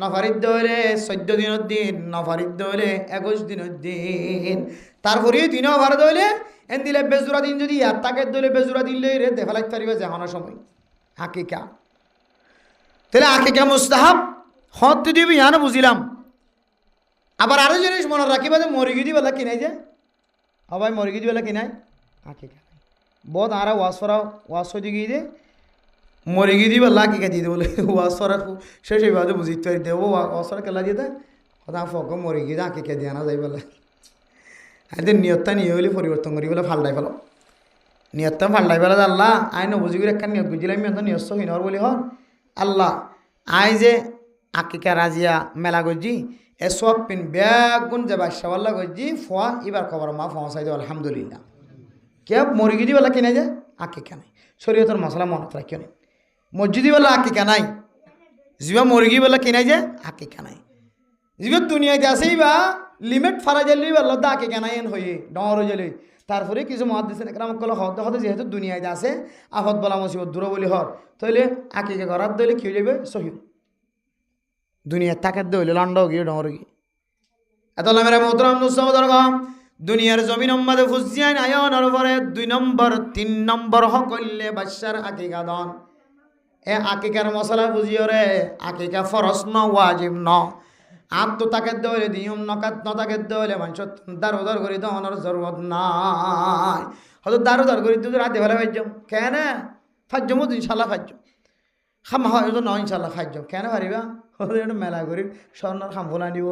নফারিদ দইলে 14 দিনের দিন নফারিদ দইলে 21 দিনের দিন তারপরে দিনও ভার দইলে এন দিলে বেজুরা দিন যদি আর তাকে দইলে বেজুরা দিন লই রে দেখালাই পারিবে জাহানোর সময় আকিকা তাহলে আকিকা মুস্তাহাব হত দিবি জানো বুঝিলাম আবার আরো জিনিস মনে রাখিবা যে মরিগি দিবেলা কিনাই যে ভাই মরিগি দিবেলা কিনাই আকিকা বহুত আরা ওয়াশ করা ওয়াশ হয়ে গিয়ে দে মরিগি দিবেলা আকিকা দিয়ে বলে ওয়াশ করা শেষ এইভাবে বুঝিতে পারি দেবো ওয়াশ করা কেলা দিয়ে কথা ফক মরিগি দে আকিকা দিয়ে আনা যাই বলে এদের নিয়তটা নিয়ে হলে পরিবর্তন করি বলে ফাল্টাই ফেলো নিয়তটা ফাল্টাই ফেলা আল্লাহ আই নবুঝিগুলো একটা নিয়ত বুঝিলাম আমি নিয়স্ত হইনর বলি হর আল্লাহ আই যে আকিকা রাজিয়া মেলা গজি এ সব পিন ব্যাগুন যে বাদশাওয়াল্লা গজি ফোয়া এবার খবর মা ফসাই দেব আলহামদুলিল্লাহ কে মরিগি দিবেলা কিনে যায় আকিকা নাই শরীয়তের মশলা মনত রাখিও নেই মসজিদি বেলা আকিকা নাই যিবা মরিগি বেলা কিনাই যায় আকিকা নাই যিবা দুনিয়াতে আসেই বা লিমিট ফারা জালি বেলা দা আকিকা নাই এন হয়ে ডর হয়ে যালি তারপরে কিছু মহাদিসিন একরাম কলে হদ হতে যেহেতু দুনিয়াতে আছে আফত বলা মুসিবত দূর বলি হর তাইলে আকিকা করার দইলে কি হয়ে যাবে সহি দুনিয়ার তাকে দইলে লন্ড গিয়ে ডর গিয়ে এত মেরা মোহতরম মুসলমান দুনিয়ার জমিন সম্মাদে ফুসিয়ান আয়নের পরে 2 নম্বর 3 নম্বর হকলে বাদশার আকিকা দন এ আকিকার মশলা বুঝিও রে আকিকা ফরজ ন ওয়াজিব ন আর তো তাকে দইলে দিয়ম নকাত ন তাকে দইলে মানুষ দার উদার করে দহনের জরুরত নাই হয়তো দার উদার করে তুই রাতে বেলা ফাইজম কেন ফাইজম ইনশাল্লাহ ফাইজম খাম হয় ন ইনশাল্লাহ ফাইজম কেন পারিবা মেলা করি স্বর্ণর খাম্বলা নিব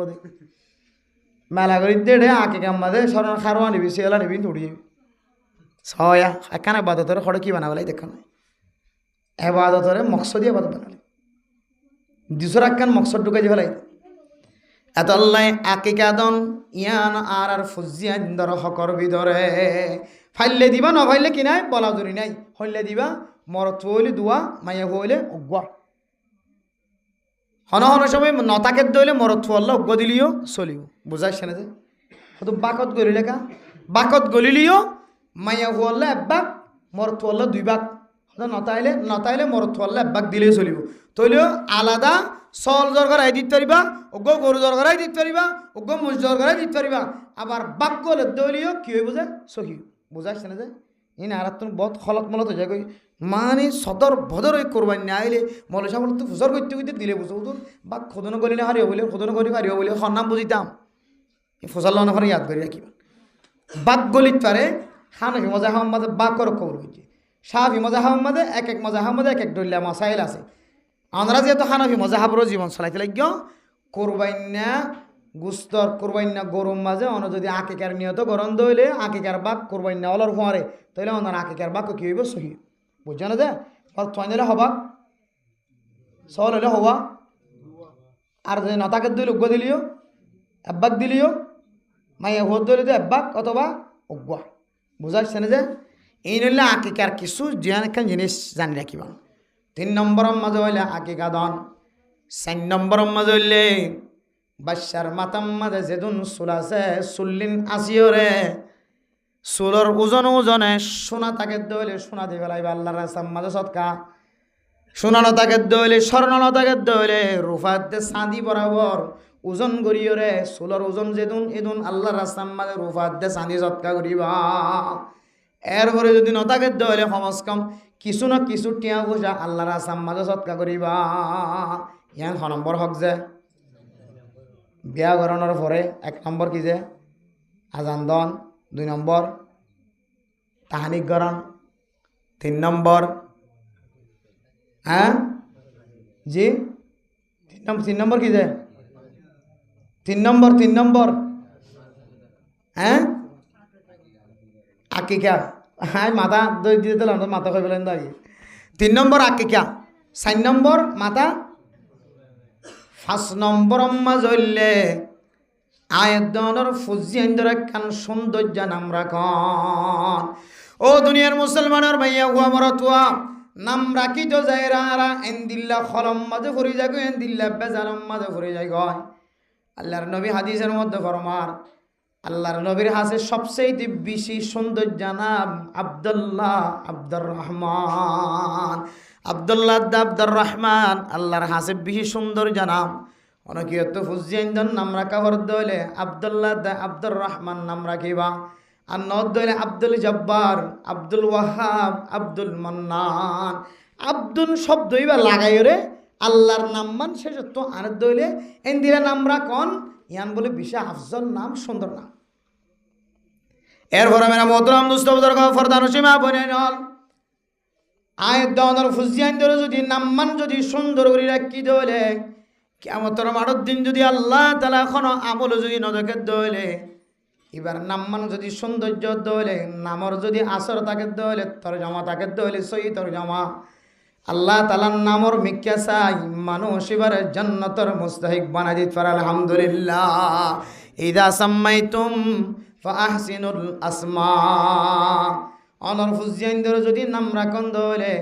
মেলা করি দেড়ে আকিকা মাঝে স্বর্ণর খারোয়া নিবি সেলা নিবি তুড়ি ছয়া এখানে আবাদতরে খড়ে কি বানাবলাই দেখো না এবাদতরে মকসদি আবাদত বানালে দুশোর একখান মকসদ ঢুকে যে ফেলাই এত আল্লাহ আকিকা দন ইয়ান আর ফুজিয়ান দর হকর ভিতরে ফাইলে দিবা ন ফাইলে কি নাই বলা জরি নাই হইলে দিবা মরত হইলে দুয়া মাইয়া হইলে অগুয়া হন হন সময় নতাকে দইলে মরত হল্লা অজ্ঞ দিলিও চলিও বুঝাইছে না যে হয়তো বাকত গলিলে কা বাকত গলিলিও মাইয়া হল্লা একবাক মরত হল্লা 2 বাক নতাইলে মরত হল্লা একবাক দিলেই চলিব তইলেও আলাদা চল জরগরাই দিতে পারিবা অজ্ঞ গরু জরগরাই দিতে পারিবা অজ্ঞ মুজ জরগরাই দিতে পারিবা আবার বাক গলে দইলিও কি হয়ে বুঝে সহি বুঝাইছে না যে ইন আর তুমি বহুত খলত মলত হয়ে যায় মানে সদর ভদর ওই কোরবানি না আইলে মলসা বলে তো ফুসর করতে করতে দিলে বুঝো তোর বা খোদনো গলিলে হারিও বলে খোদনো গলি হারিও বলে নাম বুঝিতাম ফসল লওয়ার ইয়াদ করি রাখিবা বাক গলিত পারে হানফি মজা হাম্মাদে বাকর কবর হইছে সাহাফি মজা হাম্মাদে এক এক মজা হাম্মাদে এক এক ডলিয়া মাসাইল আছে আমরা যেহেতু হানফি মজা হাবরও জীবন চলাইতে লাগিও কোরবাইনা গুস্তর কোরবাইনা গরম মাঝে অন যদি আকিকার নিয়ত গরম দইলে আকিকার বাক কোরবাইনা অলর ফোয়ারে তাইলে অনার আকিকার বাক কি হইব সহি বুঝছো না যে ছয় দিলে হবা সল হলে হবা আর যদি নতাকে দইলে উগ্গ দিলিও একবাক দিলিও মাইয়া ভোট দইলে তো একবাক অথবা উগ্গুয়া বুঝাচ্ছে না যে এই নইলে আকিকার কিছু জিয়ান একটা জিনিস জানি রাখিবা 3 নম্বরের মাঝে হইলে আকিকা দন 4 নম্বরের মাঝে হইলে বাদশার মাতাম মাঝে যেদিন চুল আছে চুল্লিন আসিওরে চুলর ওজনে সোনা তাকে দইলে সোনা দিয়ে ফেলাইবা আল্লাহর রাস্তার মাঝে সৎকা সোনা নতাকে দইলে স্বর্ণ নতাকে দইলে রূপাতে চাঁদি বরাবর ওজন করিওরে চুলর ওজন যেদিন এদিন আল্লাহর রাস্তার মাঝে রূপাতে চাঁদি সৎকা করিবা এরপরে যদি নতাকে দইলে কমস কম কিছু না কিছু টিয়া পয়সা আল্লাহর রাস্তার মাঝে সৎকা করিবা ইয়ান 6 নম্বর হক যে বিয়া করানোর পরে 1 নম্বর কি যে আজান দন 2 নম্বর তাহানিক গরণ 3 নম্বর হ্যাঁ জি 3 নম্বর কি যে 3 নম্বর হ্যাঁ আকিকা হ্যাঁ মাথা দই দিয়ে দিলাম মাথা খাই ফেলেন দাঁড়ি 3 নম্বর আকিকা 4 নম্বর মাথা 5 নম্বর আম্মা জ্বললে আয়তনের ফুজিয়ান্দর একখান সৌন্দর্য নাম রাখন ও দুনিয়ার মুসলমানের ভাইয়া হুয়া মরতুয়া নাম রাখি তো যায়রা এন্দিল্লা খলম মাঝে ফুরি যাগো এন্দিল্লা বেজালম মাঝে ফুরি যাই গয়। আল্লাহর নবী হাদিসের মধ্যে ফরমান, আল্লাহর নবীর হাসে সবচেয়ে বেশি সৌন্দর্য নাম আব্দুল্লাহ আব্দুর রহমান। আব্দুল্লাহ আব্দুর রহমান আল্লাহর হাসে বেশি সৌন্দর্য নাম। অনেকে তো ফুজিয়াইন্দন নাম রাখা হর দইলে আব্দুল্লাহ আব্দুর রহমান নাম রাখিবা। আর নদ দইলে আব্দুল জব্বার, আব্দুল ওয়াহাব, আব্দুল মান্নান। আব্দুল শব্দই বা লাগাই রে আল্লাহর নাম মান শেষ তো আর দইলে এন্দিরা নামরা কন ইয়ান বলে বিশা আফজল নাম, সুন্দর নাম। এরপর মেরা মোহতরম দুস্তবদর ফরদান সীমা বনে নল আয়ের দনের ফুজিয়ান ধরে যদি নাম্মান যদি সুন্দর করে রাখি দইলে কিয়ামতের মাঠের দিন যদি আল্লাহ তাআলা এখনো আমল যদি নজকে দইলে এবার নাম্মান যদি সৌন্দর্য দইলে নামর যদি আসর তাকে দইলে তরজমা তাকে দইলে সই তরজমা আল্লাহ তাআলার নামর মিক্কা চাই মানুষ এবার জান্নাতের মুস্তাহিক বানাই দিতে পারে। আলহামদুলিল্লাহ। ইদা সাম্মাইতুম ফাআহসিনুল আসমা। অনর ফুজিয়ান ধরে যদি নাম রাখন দইলে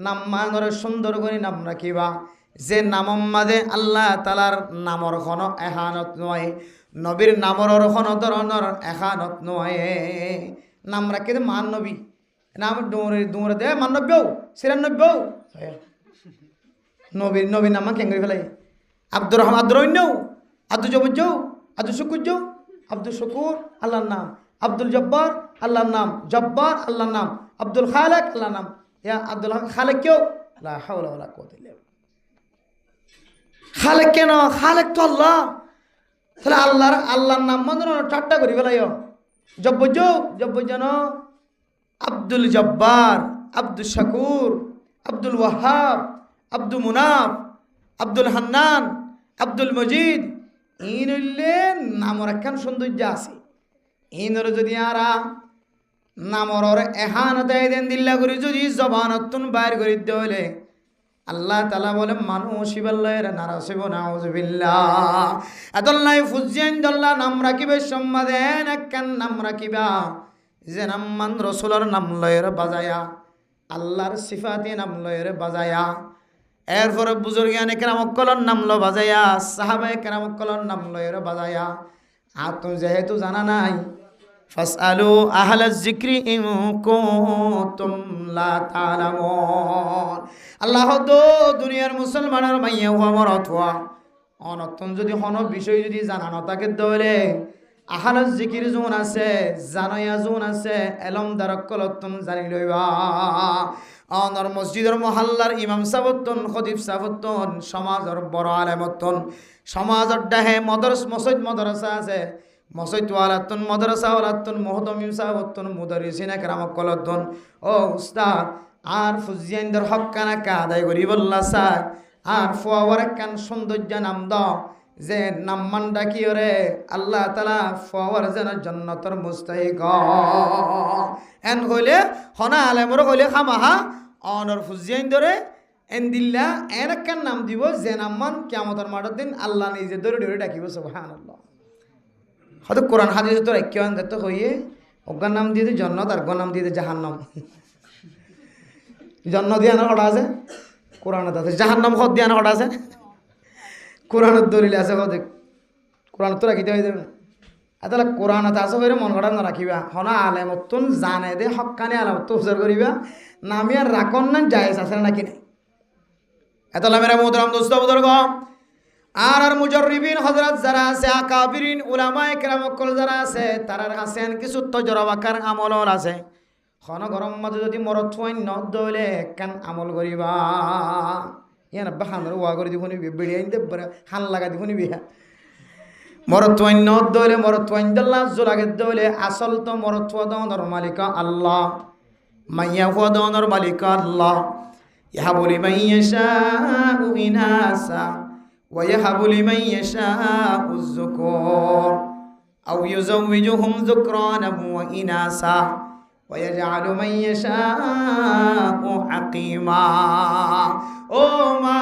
নাম মানরে সুন্দর করে নাম রাখিবা। যে নামম মাঝে আল্লাহ তালার নামর খন এহানত নয়, নবীর নামর খন ধরনের এহানত নয়। নাম রাখি মান নবী নাম দৌড়ে দৌড়ে দে মান নব্য ৯৬ নবীর নবীর নাম কেঙ্গরি ফেলাই। আব্দুর রহমান আব্দুর অন্য আব্দুল জবুজ আব্দুল শুকুর আব্দুল শুকুর আল্লাহর নাম, আব্দুল জব্বার আল্লাহর নাম, জব্বার আল্লাহর নাম, আব্দুল খালেক আল্লাহর নাম। ইয়া আব্দুল খালেক কেউ লা হাওলা ওয়ালা কুওয়াতা ইল্লা বিল্লাহ। খালেক কেন? খালেক তো আল্লাহ। তাহলে আল্লাহর নাম মানে ঠাট্টা করি ফেলাই। জব্বজ জব্বজন আব্দুল জব্বার, আব্দুল শাকুর, আব্দুল ওয়াহাব, আব্দুল মুনাফ, আব্দুল হান্নান, আব্দুল মজিদ। ইন হইলে নামর একখান সৌন্দর্য আছে। ইনর যদি আরা নামর এহান দেয় দেন দিল্লা করি যদি জবানতুন বাইর করে দিলে আল্লাহ তাআলা বলে মানুষ ইবাল্লাহের নারাজ হইব। নাউযুবিল্লাহ। আদাল্লাহ ফুজিয়ান দল্লা নাম রাখিবে সম্মাদেন একখান নাম রাখিবা যে নাম মান রসুলের নাম লয়ের বাজায়া, আল্লাহর সিফাতি নাম লয়ের বাজায়া। এরপরে বুজুর্গান কেরামকলর নাম লো বাজায়া, সাহাবায়ে কেরামকলর নাম লয়ের বাজায়া। আর তুমি যেহেতু জানা নাই ফাসআলু আহলাজ যিকরি ইন কুনতুম লা তা'লামুন। আল্লাহ তো দুনিয়ার মুসলমানের মাইয়া হওয়া মরত হওয়া অনতন যদি হন বিষয় যদি জানানো তাকে দলে আহলাজ যিকির জোন আছে, জানায়া জোন আছে, এলম দারকলতুন জানি লইবা। অনর মসজিদের মহল্লার ইমাম সাবতন, খতিব সাবতন, সমাজের বড় আলেমতন, সমাজের ডাহে মসজিদ মাদ্রাসা আছে, মসজিদ ওয়ালাতুন মাদ্রাসা ওয়ালাতুন মুহতামিম সাবতন মুদারিসিন একরামকলতুন। ও উস্তাদ আর ফুজিয়ানদের হক্কানা কা আদায় করি বললা স্যার আর ফুয়াওয়ার কান সৌন্দর্য নাম দাও যে নাম মান ডাকি রে আল্লাহ তাআলা ফুয়াওয়ার যেন জান্নাতের মুস্তাহিক এন হইলে হনা আলেমর হইলে খামাহা অনর ফুজিয়ান ধরে এন দিল্লা এন একখান নাম দিব যে নাম মান কিয়ামতের মাঠের দিন আল্লাহ নিজে ধরে ধরে ডাকিব। সুবহানাল্লাহ। হয়তো কোরআন হাদিস তোর এক কেন দেখতে হইয়ে অজ্ঞার নাম দিয়ে দিই জন্নত আর নাম দিয়ে দিই জাহান্নাম। জন্ম দিয়ে আনার হঠাৎ আছে কোরআনত আছে, জাহান্নাম হদ দিয়ে আনার হঠাৎ আছে কোরআনত দলিল আছে। হদে কোরআন তো রাখিতে হয়ে যাবে তাহলে কোরআনত আছে হয়ে মন ঘটা না রাখিবা। হনা আলেমতন জানে দে হকানি আলামত উজার করিবা নামি আর রাখন না জায়েজ আছে নাকি নাই। এতলা মেরা মোহতরম দোস্ত বুজুর্গ আর মুজাররিবিন হযরত যারা আছে, আকাবিরিন উলামায়ে কেরামকল যারা আছে তারার আছেন কিছু তজরবাকার আমল আছে। খন গরম মাঝে যদি মরত থুয়াইন ন দইলে একখান আমল করিবা। ইয়ান আব্বা খানোর ওয়া করে দিব নিবি বেড়িয়াইন দে খান লাগা দিব নিবি। মরত থুয়াইন ন দইলে মরত থুয়াইন দল্লা জোলাগে দইলে আসল তো মরত থুয়া দনর মালিক আল্লাহ, মাইয়া হুয়া দনর মালিক আল্লাহ। ইয়াহাবু লিমান ইয়াশাউ ইনাসা ওয়া ইয়াহাবু লিমান ইয়াশাউ যুকুর আও ইউযাওয়িজুহুম যুকরানান ওয়া ইনাসা ويجعل من يشاء عقيما. ও মা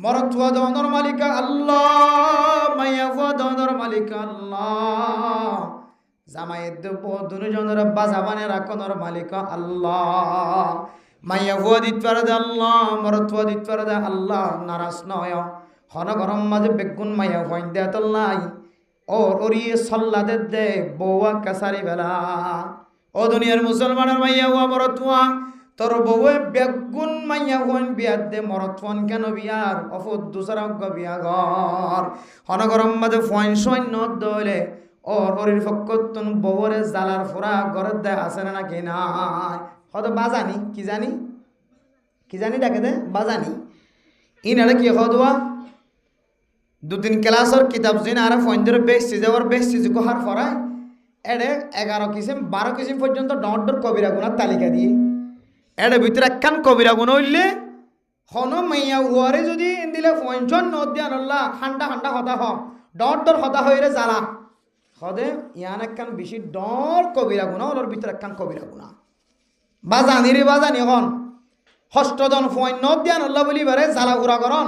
মরত ওয়াদর মালিক আল্লাহ, মাইয়া ওয়াদর মালিক আল্লাহ, জামাইয়ের দুজনের বাজাবানে রাখনের মালিক আল্লাহ। মাইয়া হুয়া দিত পারে দে আল্লাহ, মরত হুয়া দিত পারে দে আল্লাহ, নারাজ নয় হন গরম মাঝে বেগুন মাইয়া হুয়াইন দে তল্লাই ওরিয়ে সল্লাদের দে বউয়া কাছারি বেলা। ও দুনিয়ার মুসলমানের মাইয়া হুয়া মরত হুয়া, তোর বউয়ে বেগুন মাইয়া হুয়াইন বিয়ার দে মরত হুয়ান কেন বিয়ার অফুত দুসরা বিয়া ঘর হন গরম মাঝে ফুয়াইন সোয়াইন নদ দইলে ওরির ফক্কতুন বউরে জালার ফোরা ঘরের দে আছে না কি নাই। হয়তো বাজানি কি জানি কি জানি ডাকে দে বাজানি ইনারে কি হদুয়া 2-3 ক্লাসের কিতাব জিন আর ফন্দের বেশি যাওয়ার বেশি গোহার ফরায় এডে 11 কিসিম 12 কিসিম পর্যন্ত ডর কবিরা গুনার তালিকা দিয়ে এডে ভিতরে একখান কবিরা গুণ হইলে হন মাইয়া হুয়ারে যদি দিলে পঞ্চন নদিয়ান আল্লাহ হান্ডা হান্ডা হতা হ ডর হতা হইরে জ্বালা হদে ইয়ান একখান বেশি ডর কবিরা গুণা ওর ভিতরে একখান কবিরা গুণা বাজানি রে বাজানি হন হষ্টজন ফোন নদিয়ান আল্লাহ বলি বারে জ্বালা ঘুরা করন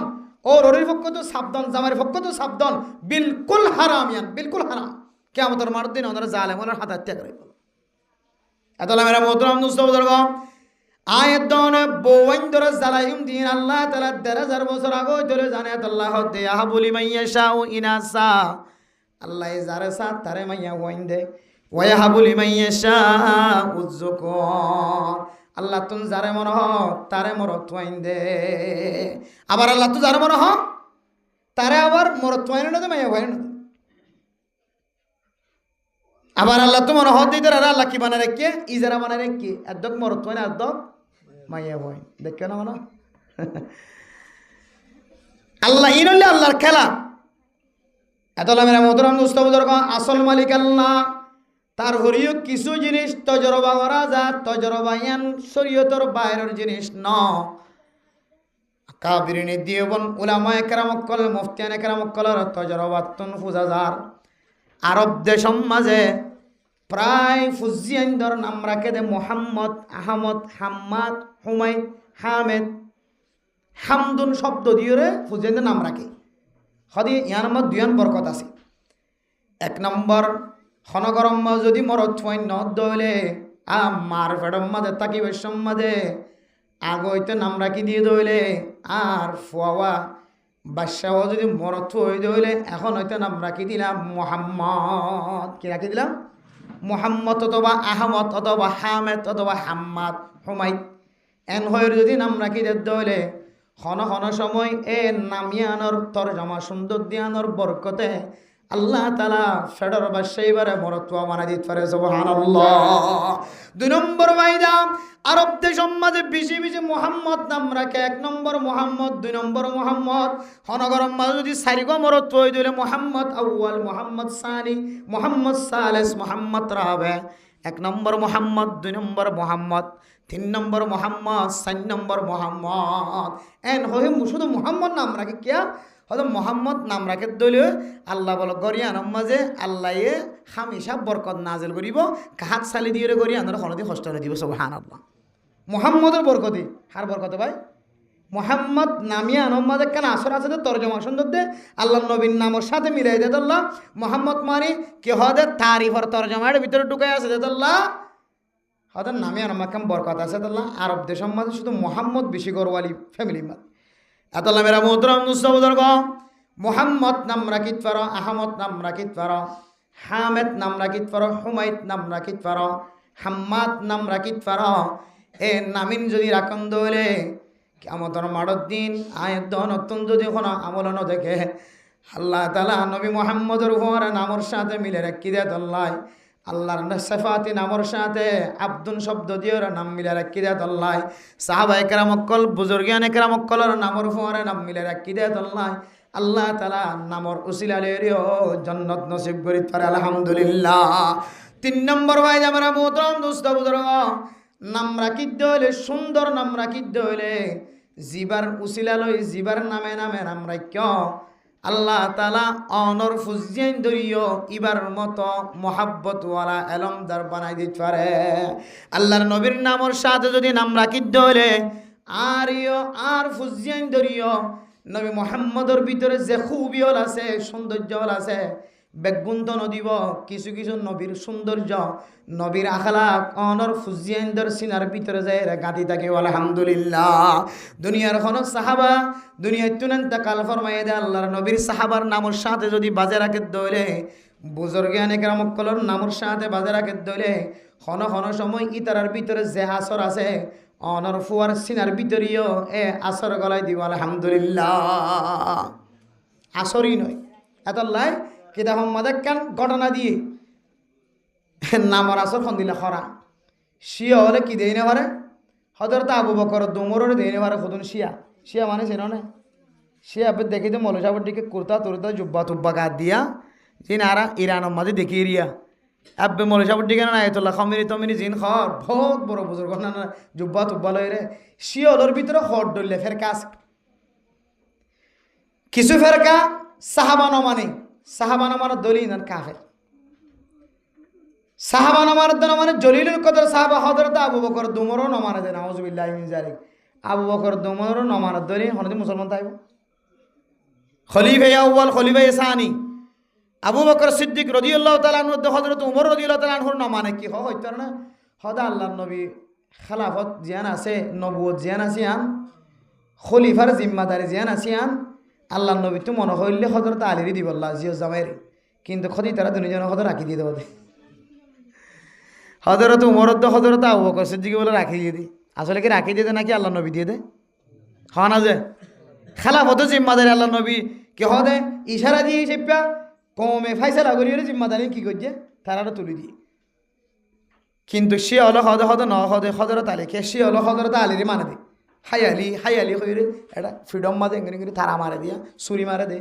ও ররির পক্ষ তো সাবধান জামার পক্ষ তো সাবধান বিলকুল হারাম ইয়ান বিলকুল হারাম কিয়ামতের মার দিন ওনারা জালেমের হাত হত্যা করে বলো। এতলা মেরা মোহতরম দোস্ত বুজুর্গ আয়াত দনে বওয়াইন ধরে জালাইম দিন আল্লাহ তাআলা 13000 বছর আগে ধরে জানে আল্লাহ দেয়া বলি মাইয়াশা ও ইনাসা আল্লাহ যারে সা তারে মাইয়া ওয়াইন দে ওয়া হাবুলি মাইয়াশা উযকুর আল্লাহ তুন যারে মন হ তারে মরত ওয়াইন দে আবার আল্লাহ তু যারে মন হ তারে আবার মরত ওয়াইন না দে মাইয়া ওয়াইন আবার আল্লাহ তো মন হ দিতে আর আল্লাহ কি বানা রেখে ইজারা বানা রেখে একদম মরত ওয়াইন একদম মাইয়া ওয়াইন দেখে না মানা আল্লাহ ইনলে আল্লাহর খেলা। এতলা মেরা মোহতরম দোস্ত বুজুর্গ আসল মালিক আল্লাহ তার হরিও কিছু জিনিস তজরবা করা যা তজরবা ইয়ান শরীয়তের বাইরের জিনিস ন কাবিরিনে দিয়বন উলামা একরাম কল মুফতিয়ান একরাম কলর তজরবাতুন ফুজাজার আরব দেশ মাঝে প্রায় ফুজিয়ান ধর নাম রাখে দে মোহাম্মদ আহমদ হাম্মাদ হুমায়দ হামেদ হামদুন শব্দ দিয়ে রে ফুজিয়ান নাম রাখে হদি ইয়ার মধ্যে দুয়ান বরকত আছে। 1 নম্বর হনগরম যদি মরত ফাইন ন দইলে মার ফেডম মাঝে তাকিবে সম্মাদে আগইতে নাম রাখি দিয়ে দইলে আর ফুয়া বাদশাহ যদি মরত হয়ে দইলে এখন হইতে নাম রাখি দিলাম মোহাম্মদ কি রাখি দিলাম মোহাম্মদ অথবা আহমদ অথবা হামেদ অথবা হাম্মাদ হুমায়দ এন হয়ে যদি নাম রাখি দিয়ে দইলে হন হন সময় এ নামিয়ানোর তরজমা সুন্দর দিয়ানোর বরকতে আল্লাহ তাআলা ফেডর বাদশাহীবারে মরতুয়া মানা দিতে পারে সুবহানাল্লাহ। 2 নম্বর বাইদা আরব দেশ সমাজে বেশি বেশি মোহাম্মদ নাম রাখে 1 নম্বর মোহাম্মদ 2 নম্বর মোহাম্মদ হনগরম মাঝে যদি 4 গো মরত হয়ে দিলে মোহাম্মদ আউয়াল মোহাম্মদ সানি মোহাম্মদ সালেস মোহাম্মদ রাবে 1 নম্বর মোহাম্মদ 2 নম্বর মোহাম্মদ 3 নম্বর মোহাম্মদ 4 নম্বর মোহাম্মদ এন হয়ে শুধু মোহাম্মদ নাম রাখে কিয়া হয়তো মোহাম্মদ নাম রাখে দলীয় আল্লাহ বলো গরিয়ানোর মাঝে আল্লাহ হামেশা বরকত নাজেল করিব হাত চালি দিয়ে গরিয়ানোর হনদি কষ্ট দিব সুবহানাল্লাহ। মোহাম্মদের বরকতি হার বরকতে ভাই মোহাম্মদ নামিয়া আনোর মাঝে কেন আসর আছে তরজমা সুন্দর দে আল্লাহ নবীর নামের সাথে মিলাই দে আল্লাহ মোহাম্মদ মানি কে হদে তারিফর তরজমার ভিতরে ঢুকাই আছে দে আল্লাহ হয়তো নামিয়া আনোর মাঝে বরকত আছে আল্লাহ আরব দেশের মাঝে শুধু মোহাম্মদ বেশি গরওয়ালি ফ্যামিলির মাঝে। এতলা মেরা মোহতরম দোস্ত বুজুর্গ মোহাম্মদ নাম রাখিত পারো আহমদ নাম রাখিত পারো হামেদ নাম রাখিত পারো হুমায়দ নাম রাখিত পারো হাম্মাদ নাম রাখিত পারো এ নামিন যদি রাখন দইলে কিয়ামতের মাঠের দিন আয়াত নতুন যদি কোনো আমল ন দেখে আল্লাহ তাআলা নবী মুহাম্মদের উপরে নামর সাথে মিলে রাখি দেয় আল্লাহ আল্লাহর সিফাতি নামর সাথে আব্দুন শব্দ দিয়ে নাম মিলে রাখি দেয় আল্লাহ সাহাবায়ে কেরাম অকল বুজুর্গানে কেরাম অকলের নামর উপরে নাম মিলে রাখি দেয় আল্লাহ আল্লাহ তাআলা নামর উসিলা লইরিও জান্নাত নসিব করি পারে আলহামদুলিল্লাহ। 3 নম্বর ভাই আমরা মোহতরম দোস্ত বুজুর্গ নাম রাখি দইলে সুন্দর নাম রাখি দইলে জিবার উসিলা লই জিবার নামে নামে নাম রাখিও আল্লাহ তাআলা অনর ফুজিয়ান দরিও ইবার মতো মোহাব্বতওয়ালা এলমদার বানাই দিতে পারে। আল্লাহর নবীর নামের সাথে যদি নাম রাখি দইলে আর ফুজিয়ান দরিও নবী মুহাম্মদের ভিতরে যে খুবই আছে সৌন্দর্য আছে বেগুন্ত নদীব কিছু কিছু নবীর সৌন্দর্য নবীর আখলাক অনর ফুজিয়ানদের সিনার ভিতরে যায় গাঁতি থাকে আলহামদুলিল্লাহ। দুনিয়ার কোন সাহাবা দুনিয়ায় তুনেন তাকাল ফরমাইয়ে দেয় আল্লাহর নবীর সাহাবার নামের সাথে যদি বাজে রাখে দইলে বুজুর্গে নেকরামকলর নামের সাথে বাজে রাখে দইলে ক্ষণ ক্ষণ সময় ইতারার ভিতরে যে আসর আছে অনর ফুয়ার সিনার ভিতরেও আসর গলায় দিব আলহামদুলিল্লাহ। আসরই নয় এত লাই কিতা সম্মাদের কেন ঘটনা দিয়ে নামর আসর খন দিলে খরা শিয়া হলে কি দেই না পারে হজরত আবু বকর দোমরের দেই না পারে খুদুন শিয়া শিয়া মানে চেন না শিয়া আপনি দেখি তো মৌল সাহেবের দিকে কুর্তা তুর্তা জুব্বা তুব্বা গাত দিয়া জিন আরা ইরান মাঝে দেখি রিয়া আব্বে মৌল সাহেবের দিকে না আয়তুল্লাহ খামিনি তমিনি জিন খর বহুত বড় বুজুর্গ না জুব্বা তুব্বা লয় রে শিয়া হলের ভিতরে খর ডললে ফেরকা আছে কিছু ফেরকা সাহাবানো মানে সাহাবানো মানে দলিল কাফের সাহাবা নামার দেন মানে জলিলুল কদর সাহাবা হযরত আবু বকর দুমরও নমানে দেন আউযুবিল্লাহি মিন যালিক আবু বকর দুমরও নমানে দলি হনদি মুসলমান তাইব খলিফা আউয়াল খলিফা সানি আবু বকর সিদ্দিক রাদিয়াল্লাহু তাআলা আনহু হযরত উমর রাদিয়াল্লাহু তাআলা আনহুর নমানে কি হইতো না হদা আল্লাহর নবী খেলাফত জিয়ান আছে নবুয়ত জিয়ান আছে আন খলিফার জিম্মাদারি জিয়ান আছে আন আল্লাহর নবী তো মনে হইলে হযরত আলীর দিবল্লাহ জিও জামাইর কিন্তু খদি তারা দুইজন হদ রাখি দিয়ে দেব হযরত উমর হযরত আবু বকর সিদ্দিক বলে রাখি দিয়ে দি আসলে কি রাখি দিয়ে দে নাকি আল্লাহ নবী দিয়ে দে হয় না যে খেলাফত জিম্মাদারি আল্লাহ নবী কি হদে ইশারা দিয়ে সেপা কমে ফাইসালা করিয়ে জিম্মাদারি কি করছে তারা তুলি দিয়ে কিন্তু সে হলো হদে হদে ন হদে হজরত আলী কে সে হলো হজরত আলীর মানে দে হাই আলী হইরে এটা ফ্রিডম মাঝে এঙ্গে তারা মারে দিয়া ছুরি মারে দে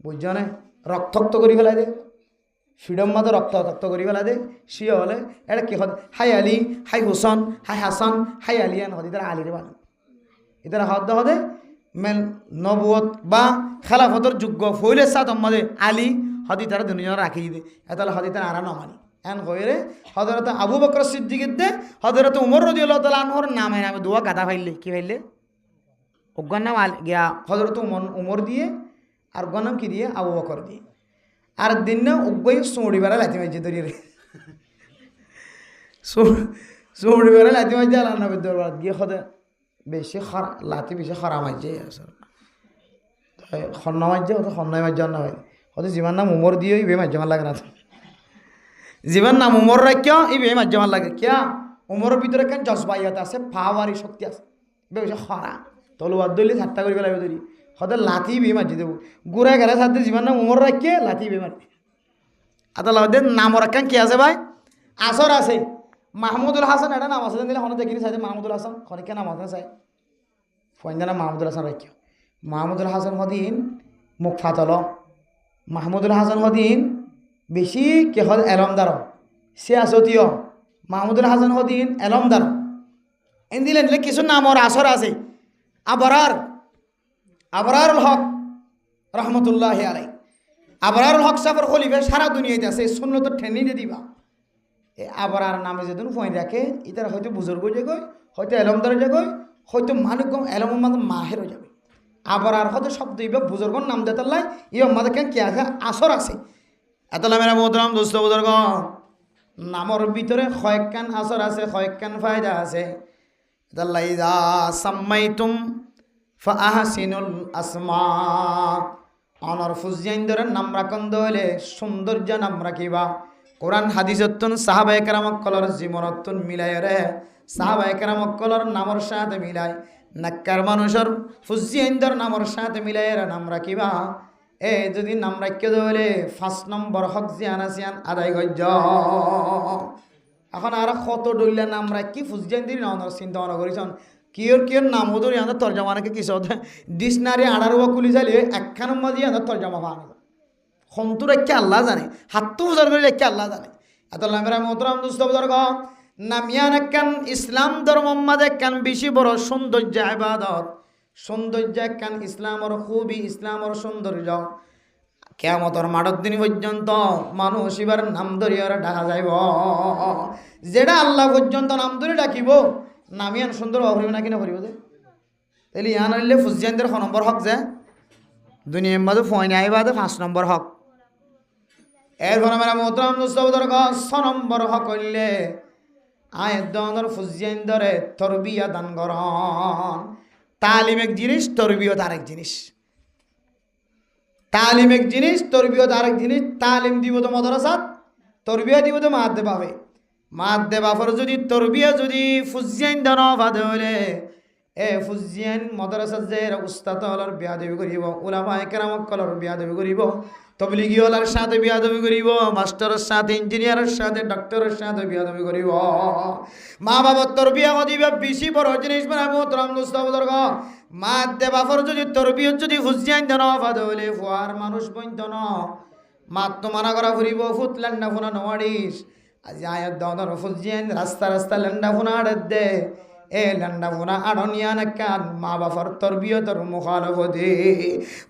বুঝছ না রক্তাক্ত করে ফেলাই দে ফ্রিডম মাঝে রক্তাক্ত করে ফেলাই দে সে হলে এটা কি হদ হাই আলী হাই হুসন হাই হাসান হাই আলিয়ান হদি তারা আলীর মানে এটারা হদে হদে মেন নবুয়ত বা খেলাফতর যোগ্য ফইলে সাত মাঝে আলী হদি তারা দুজন রাখি দে এতালে হদি তারা আরা নমানি এন হইরে হযরত আবু বকর সিদ্দিকের দে হযরত উমর রাদিয়াল্লাহু তাআলা আনহুর নামে নামে দোয়া গাদা ফাইলে কি ফাইলে ওগর নাম গিয়া হযরত উমর দিয়ে আর ওগর নাম কি দিয়ে আবু বকর দিয়ে আর দিন না ওগই সুমড়ি বেড়া লাতি মাইছে ধরিয়ে রে সুমড়ি বেড়া লাতি মাইছে আল্লাহ নবী দরবার গিয়ে খদে বেশি লাতি বেশি খরা মাইছে আসলে খন্না মাইছে হতো খন্নাই মাইছে না হয় হয়তো জীবন নাম উমর দিয়ে বে মাইছে আমার লাগে না জীবন নাম উমর রাখিয়া এই বে মাইছে আমার লাগে কিয়া উমরের ভিতরে কেন জজবাইয়াত আছে পাওয়ারি শক্তি আছে বেশি খরা তলোয়ার দলি ঠাট্টা করে ফেলাইব ধরি হয়তো লাথি বে মাঝি দেবো গুড়ায় গেলে সাথে জীবন নাম উমর রাখিয়ে লাথি বে মারি আদালতের নাম রাখেন কি আছে ভাই আসর আছে মাহমুদুল হাসান এটা নাম আছে দিলে হনে দেখিনি চাই মাহমুদুল হাসান খনিকে নাম আছে চাই ফয়না মাহমুদুল হাসান রাখিও মাহমুদুল হাসান হদিন মুখ ফাতল মাহমুদুল হাসান হদিন বেশি কে হদ এলমদার সে আসতীয় মাহমুদুল হাসান হদিন এলমদার এন দিলে দিলে কিছু নামর আসর আছে আবরারুল হক রহমতুল্লাহ আলাই আবরারুল হক সাফর খলিফা সারা দুনিয়াতে আছে সুন্নত ঠেনি দিয়ে দিবা এই আবরার নামে যেদিন ফোন রাখে ইতার হয়তো বুজুর্গ যাগই হয়তো এলমদার যাগই হয়তো মালিকম এলম মাহেরও যাবে আবরার হয়তো শব্দ ইবা বুজুর্গর নাম দেতাল্লাই ইয়ে আমাদের কেন কি আছে আসর আছে এতলা মেরা মোহতরাম দোস্ত বুজুর্গ নামর ভিতরে কয়েকখান আসর আছে কয়েকখান ফায়দা আছে এতাল্লাই ইযা সাম্মাইতুম ফাআহসিনুল আসমা অনর ফুজিয়াইন্দরের নাম রাখন দলে সৌন্দর্য নাম রাখিবা কোরআন হাদিসত্তুন সাহাবায়ে কেরামকলর জীবনত্তুন মিলাই রে সাহাবায়ে কেরামকলর নামর সাথে মিলাই নাক্কার মানুষের ফুজিয়াইন্দর নামর সাথে মিলাই রে নাম রাখিবা এ যদি নাম রাখিয়ে দলে 5 নম্বর হক জিয়ান আসিয়ান আদায় গজ্জ এখন আর কত ডলিয়া নাম রাখি ফুজিয়াইন্দির নামর চিন্তা ভাবনা করেছেন কিয়র নাম ওদের আমাদের তর্জমা নাকি কিছু ডিকশনারি আড়ার কুলি চালিয়ে একখান মাঝে আমাদের তর্জমা পাওয়া খন্তু রেখে আল্লাহ জানে হাতু উজার করে রেখে আল্লাহ জানে এত মেরা মোহতরাম দোস্ত বুজুর্গ নামিয়ান একখান ইসলাম ধর্ম মাঝে একখান বেশি বড় সৌন্দর্য ইবাদত সৌন্দর্য একখান ইসলামর খুবই ইসলামর সৌন্দর্য কিয়ামতের মাঠের দিন পর্যন্ত মানুষ এবার নাম ধরিয়া ডাকা যাইব যেটা আল্লাহ পর্যন্ত নাম ধরে ডাকিব নামিয়ান সুন্দর অভরিব না কিনা ভরিব যে তাহলে ইয়ান হইলে ফুজিয়ানদের 6 নম্বর হক যে দুনিয়ার মাঝে ফয়না আইবাদে 5 নম্বর হক এরপর আমরা মোহতরম দুস্তবদর গছ 6 নম্বর হকলে আয়াত দনের ফুজিয়ান ধরে তরবিয়া দান করন। তালিম এক জিনিস, তরবিয়ত আরেক জিনিস। তালিম এক জিনিস, তরবিয়ত আরেক জিনিস। তালিম দিব তো মাদ্রাসাত, তরবিয়া দিব তো মাদ্দে পাবে। মাদ্দে বাফর যদি তরবিয়া যদি ফুজিয়ান দান বাদে হলে এ ফুজিয়ান মাদ্রাসাত যে উস্তাদ হলার বিয়াদবি করিব, উলামায়ে কেরাম কলর বিয়াদবি করিব, তবলিগি হলার সাথে বিয়াদবি করিব, মাস্টারের সাথে, ইঞ্জিনিয়ারের সাথে, ডক্টরের সাথে বিয়াদবি করিব। মা বাবার তরবিয়া দিবে বেশি বড় জিনিস বানাবো তোরাম দুস্তাবদর গ মাদ্দে বাফর যদি তরবিয়ত যদি ফুজিয়ান দান বাদে হলে ফুয়ার মানুষ বইত ন মাত তো মানা করা ফুরিব, ফুট লেন্ডা ফোনা নওয়ারিস। আজ আয়াত দর ফুজিয়ান রাস্তা রাস্তা লেন্ডা ফোনা আড়ে দে, এ লেন্ডা ফোনা আড়নিয়া নাকান মা বাবার তরবিয়তর মুখালফতে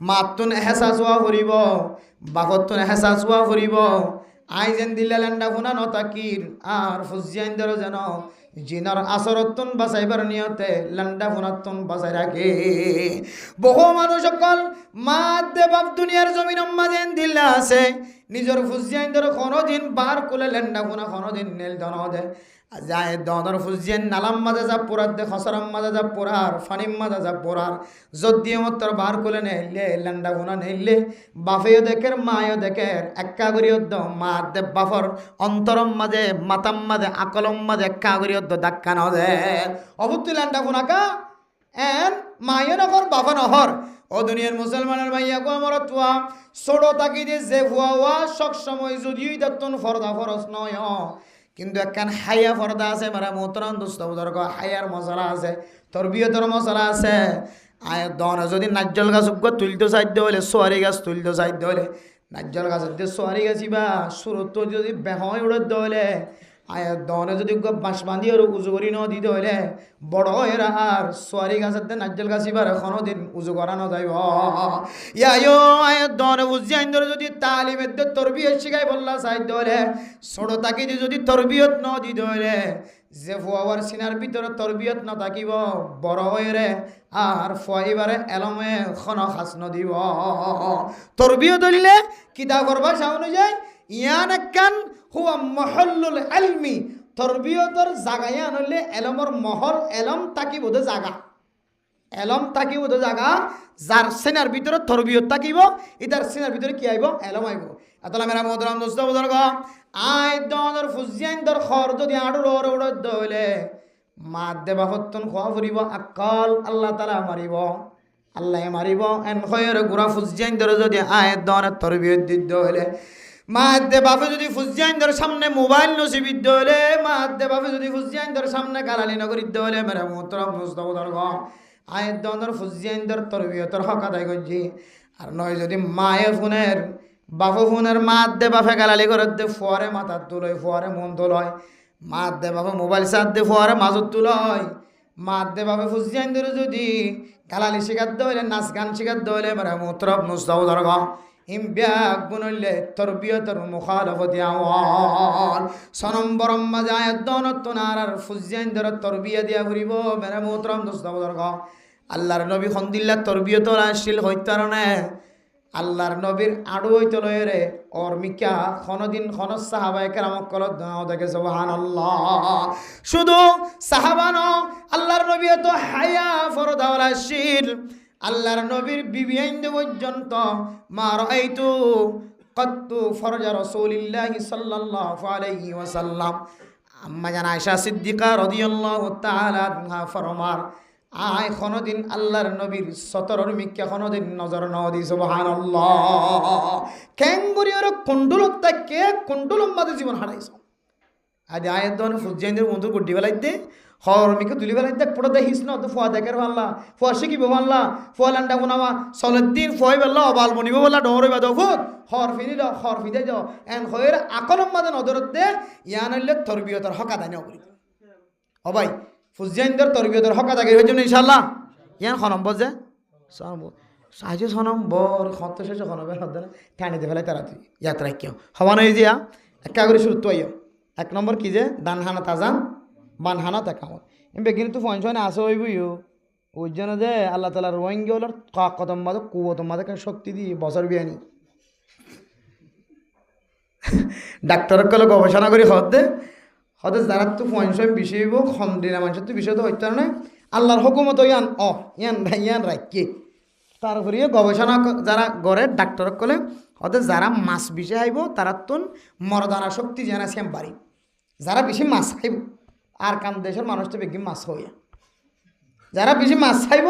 মাতুন এহসাস হওয়া ফুরিব, বাপতুন এহসাস হওয়া ফুরিব। আইজেন দিল্লা লেন্ডা ফোনা নতাকির আর ফুজিয়ান দর যেন জিনার আসরতুন বাঁচাইবার নিয়তে লেন্ডা ফোনাতুন বাঁচাই রাখে। বহু মানুষ সকল মাদ্দে বাপ দুনিয়ার জমিন মাঝেন দিল্লা আছে, নিজের ফুজিয়ান ধরে কোনোদিন বার কোলে লেন্ডা ফোনা কোনোদিন নেল দন দে যায় দনর ফুজিয়ান নালাম মাঝে যা পোড়ার দে, খসরাম মাঝে যা পোড়ার, ফানিম মাঝে যা পোড়ার, যদি মত বার কোলে নেইলে লেন্ডা ফোনা নেইলে বাফেও দেখের মায়ও দেখের একা করিও দ মাদ্দে বাফর অন্তরম মাঝে মাতাম মাঝে আকলম মাঝে একা করিও দ ধাক্কা ন দে অবুত্তি লেন্ডা ফোনাকা এন মায়ও নগর বাফা নহর। ও দুনিয়ার মুসলমানের ভাইয়া গো আমার তুয়া ছোট তাকি দিয়ে যে ভুয়া সব সময় যদিও দত্তন ফরদা ফরস নয়, কিন্তু একখান হাইয়া ফরদা আছে মারা মোহতরাম দুস্তবদর গ হাইয়ার মশলা আছে, তরবিয়তর মশলা আছে। আয় দনে যদি নাজ্জল গাছ তুলতে চাইতে হলে, সোয়ারি গাছ তুলতে চাইতে হলে নাজ্জল গাছের দিয়ে সোয়ারি গাছি বা সুরত যদি বেহয় উড়তে হলে আয় দনে যদি বাঁশ বান্ধি আর উজু করি ন দিতে হইলে বড় এরা আর সোয়ারি গাছের দিয়ে নাজ্জল গাছিবার এখনো দিন উজু করানো যাইব। ইয়ায়ো আয় দনে উজ্জাইন ধরে যদি তালিমের দিয়ে তরবিয়ত শিখাই বললা চাইতে হলে, ছোট তাকি যদি তরবিয়ত ন দিতে হইলে যে ফুয়ার সিনার ভিতরে তরবিয়ত ন থাকিব বড় হয়ে আর ফুয়াইবারে এলমে খন খাস নদিব। তরবিয়ত হইলে কিতাবর ভাষা অনুযায়ী ইয়ান একখান হুয়া মহল্লুল ইলমি, তরবিয়তর জাগায় আনলে এলমর মহল, এলম তাকিব দে জাগা, এলম তাকিব দে জাগা যার সিনার ভিতরে তরবিয়ত তাকিব, ইতার সিনার ভিতরে কি আইব এলম আইব। এতলা মেরা মোহতরাম দোস্ত বুজুর্গ আই দর ফুজিয়ান দর খর যদি আড়ুর ওর উড়ত দইলে মাদ্দে বাফতন খোয়া ফুরিব আকল আল্লাহ তাআলা মারিব, আল্লাহ মারিব। এন খয়ের গুরা ফুজিয়ান দর যদি আয় দর তরবিয়ত দিতে হইলে মাদ্দে বাপে যদি ফুজিয়ান দর সামনে মোবাইল নসিবিদ্য হলে, মাদ্দে বাপে যদি ফুজিয়ান দর সামনে গালালি নগরিদ্য হলে মেরা মোহতরাম দোস্ত বুজুর্গ আয় দর ফুজিয়ান দর তরবিয়তর হক আদায় করছি। আর নয় যদি মায়ে ফোনের বাপু ফোনের মাদ্দে বাপে গালালি করে দে ফুয়ারে মাথার তুলয়, ফুয়ারে মন তুলয়, মাদ্দে বাপে মোবাইল সার দে ফুয়ারে মাজত তুলয়, মাদ্দে বাপে ফুজিয়ান দর যদি গালালি শিখাত হইলে, নাচ গান শিখাত হইলে মেরা মোহতরাম দোস্ত বুজুর্গ ইমব্যাগ গুনলে তরবিয়তর মুখালফতি আওয়াল সনম্বরম মাজায়াত দনতনার আর ফুজিয়ান দর তরবিয়া দিয়া ঘুরিব। মেরা মোহতরাম দোস্ত বুজুর্গ আল্লাহর নবী খন্দিল্লা তরবিয়ত আসছিল হইতারণে আল্লাহর নবীর আড়ু হইতে লয়ে রে ওর মিকা খনদিন খন সাহাবায়ে কেরামক কলত দাও দেখে সুবহানাল্লাহ। শুধু সাহাবা ন আল্লাহর নবী তো হায়া ফরদাওয়ালা শির আল্লাহর নবীর বিবি আইন্দে পর্যন্ত মা রাআইতু কত্তু ফরজা রাসূলিল্লাহি সাল্লাল্লাহু আলাইহি ওয়াসাল্লাম। আম্মা জান আয়েশা সিদ্দিকা রাদিয়াল্লাহু তাআলা আনহা ফরমার আয় কোনদিন আল্লাহর নবীর সতরর মিক্কা কোনদিন নজর ন দি সুবহানাল্লাহ। কেঙ্গুরি ওর কুন্ডুলক তাকে কুন্ডুলম বাদে জীবন হারাইছ। আজ আয়াত দন ফুজিয়ানদের বন্ধু গুড্ডি বেলাইতে হর মিকে তুলি বেলাইতে পুরো দেখিস না তো ফুয়া দেখার ভাল্লা ফুয়া শিখিব ভাল্লা ফুয়া লান্ডা কোনামা সলদ্দিন ফুয়াই বেল্লা অবাল বনিব বল্লা ডরে বাদ ফুট হর ফিরি দ হর ফিদে যাও এন হয়ের আকলম বাদে নজরত দে ইয়ান হইলে তরবিয়তর হক আদায় নকরি। ও ভাই ফুজিয়ানদের তরবিয়তর হক আদায় হইছে না ইনশাআল্লাহ। ইয়ান খনম বজে সাহায্য সনম্বর খত শেষ খনবের হদ না টানি দে ফেলাই তারা তুই যাত্রা কেউ হওয়া নয় যে একা করে শুরু তো আইও। এক নম্বর কি যে দানহানা তাজান বানহানা তাকামত এমনি কিন্তু পঞ্চানে আসে হইবইও ওই জন্য যে আল্লাহ তালার রোহিঙ্গা হল কতম বাদে কুয়তম বাদে শক্তি দিয়ে বছর বিয়ানি ডাক্তারের কলে গবেষণা করি হতে হতে যারা তো পয়েন্ট বেশি হইব খন্দিনা মানুষের তো বিষয় তো হইতে না আল্লাহর হুকুমত ইয়ান ইয়ান রাখি তারপরে গবেষণা যারা গড়ে ডাক্তারের কলে হতে যারা মাছ বেশি আইব তারা তো মরদানা শক্তি জানা শ্যাম বাড়ি যারা বেশি মাছ খাইব আর কান দেশের মানুষ তো বেশি মাছ হইয়া যারা বেশি মাছ খাইব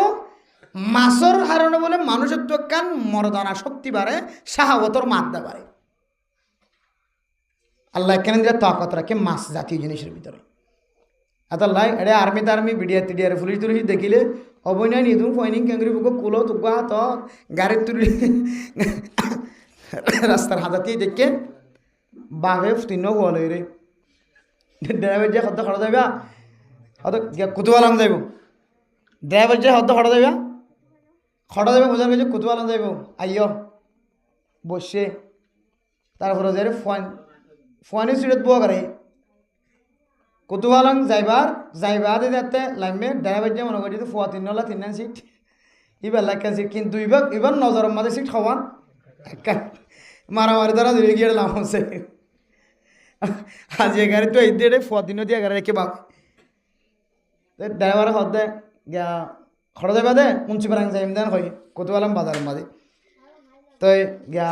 মাছের কারণে বলে মানুষের তো কান মরদানা শক্তি বাড়ে শাহাবতর মাদ্দা বাড়ে আল্লাহ কেন দিলে তাকত রাখে মাছ জাতীয় জিনিসের ভিতরে আল্লাহ এটা আর্মি তার্মি বিডিআর টিডিআর পুলিশ টুলিশ দেখিলে অবৈনায় নিদু ফয়নিং কেঙ্গুরি বুক কুলো তুকা হাত গাড়ির তুলি রাস্তার হাতাতেই দেখে বাঘে তিন হল রে ড্রাইভার যে হদ্দ খড়া যাইবা হয়তো কুতুয়ালাম যাইব ড্রাইভার যে হদ্দ খড়া যাইবা খড়া যাবে বোঝার কাছে কুতুয়ালাম যাইব আইয় বসে তারপরে যাই ফোয়ানি সিটত বয়া করে কুতুয়ালাং যাইবার দিতে লাগবে ড্রাইভার যে মনে করি ফোয়া তিন সিট এবার লাগ সিট কিন্তু এবার নজরের মাঝে সিট খাওয়ান মারামারি দ্বারা ধরে গিয়ে লাভ হচ্ছে আজ এ গাড়ি তো এই দিয়ে ফোয়া তিনও দিয়ে গাড়ি রেখে পাবে ড্রাইভার হদ্দে গিয়া খড়া যাবা দে মুন্সিপাল যাইম দেন হয় কুতুয়ালাম বাজারের মাঝে তো গিয়া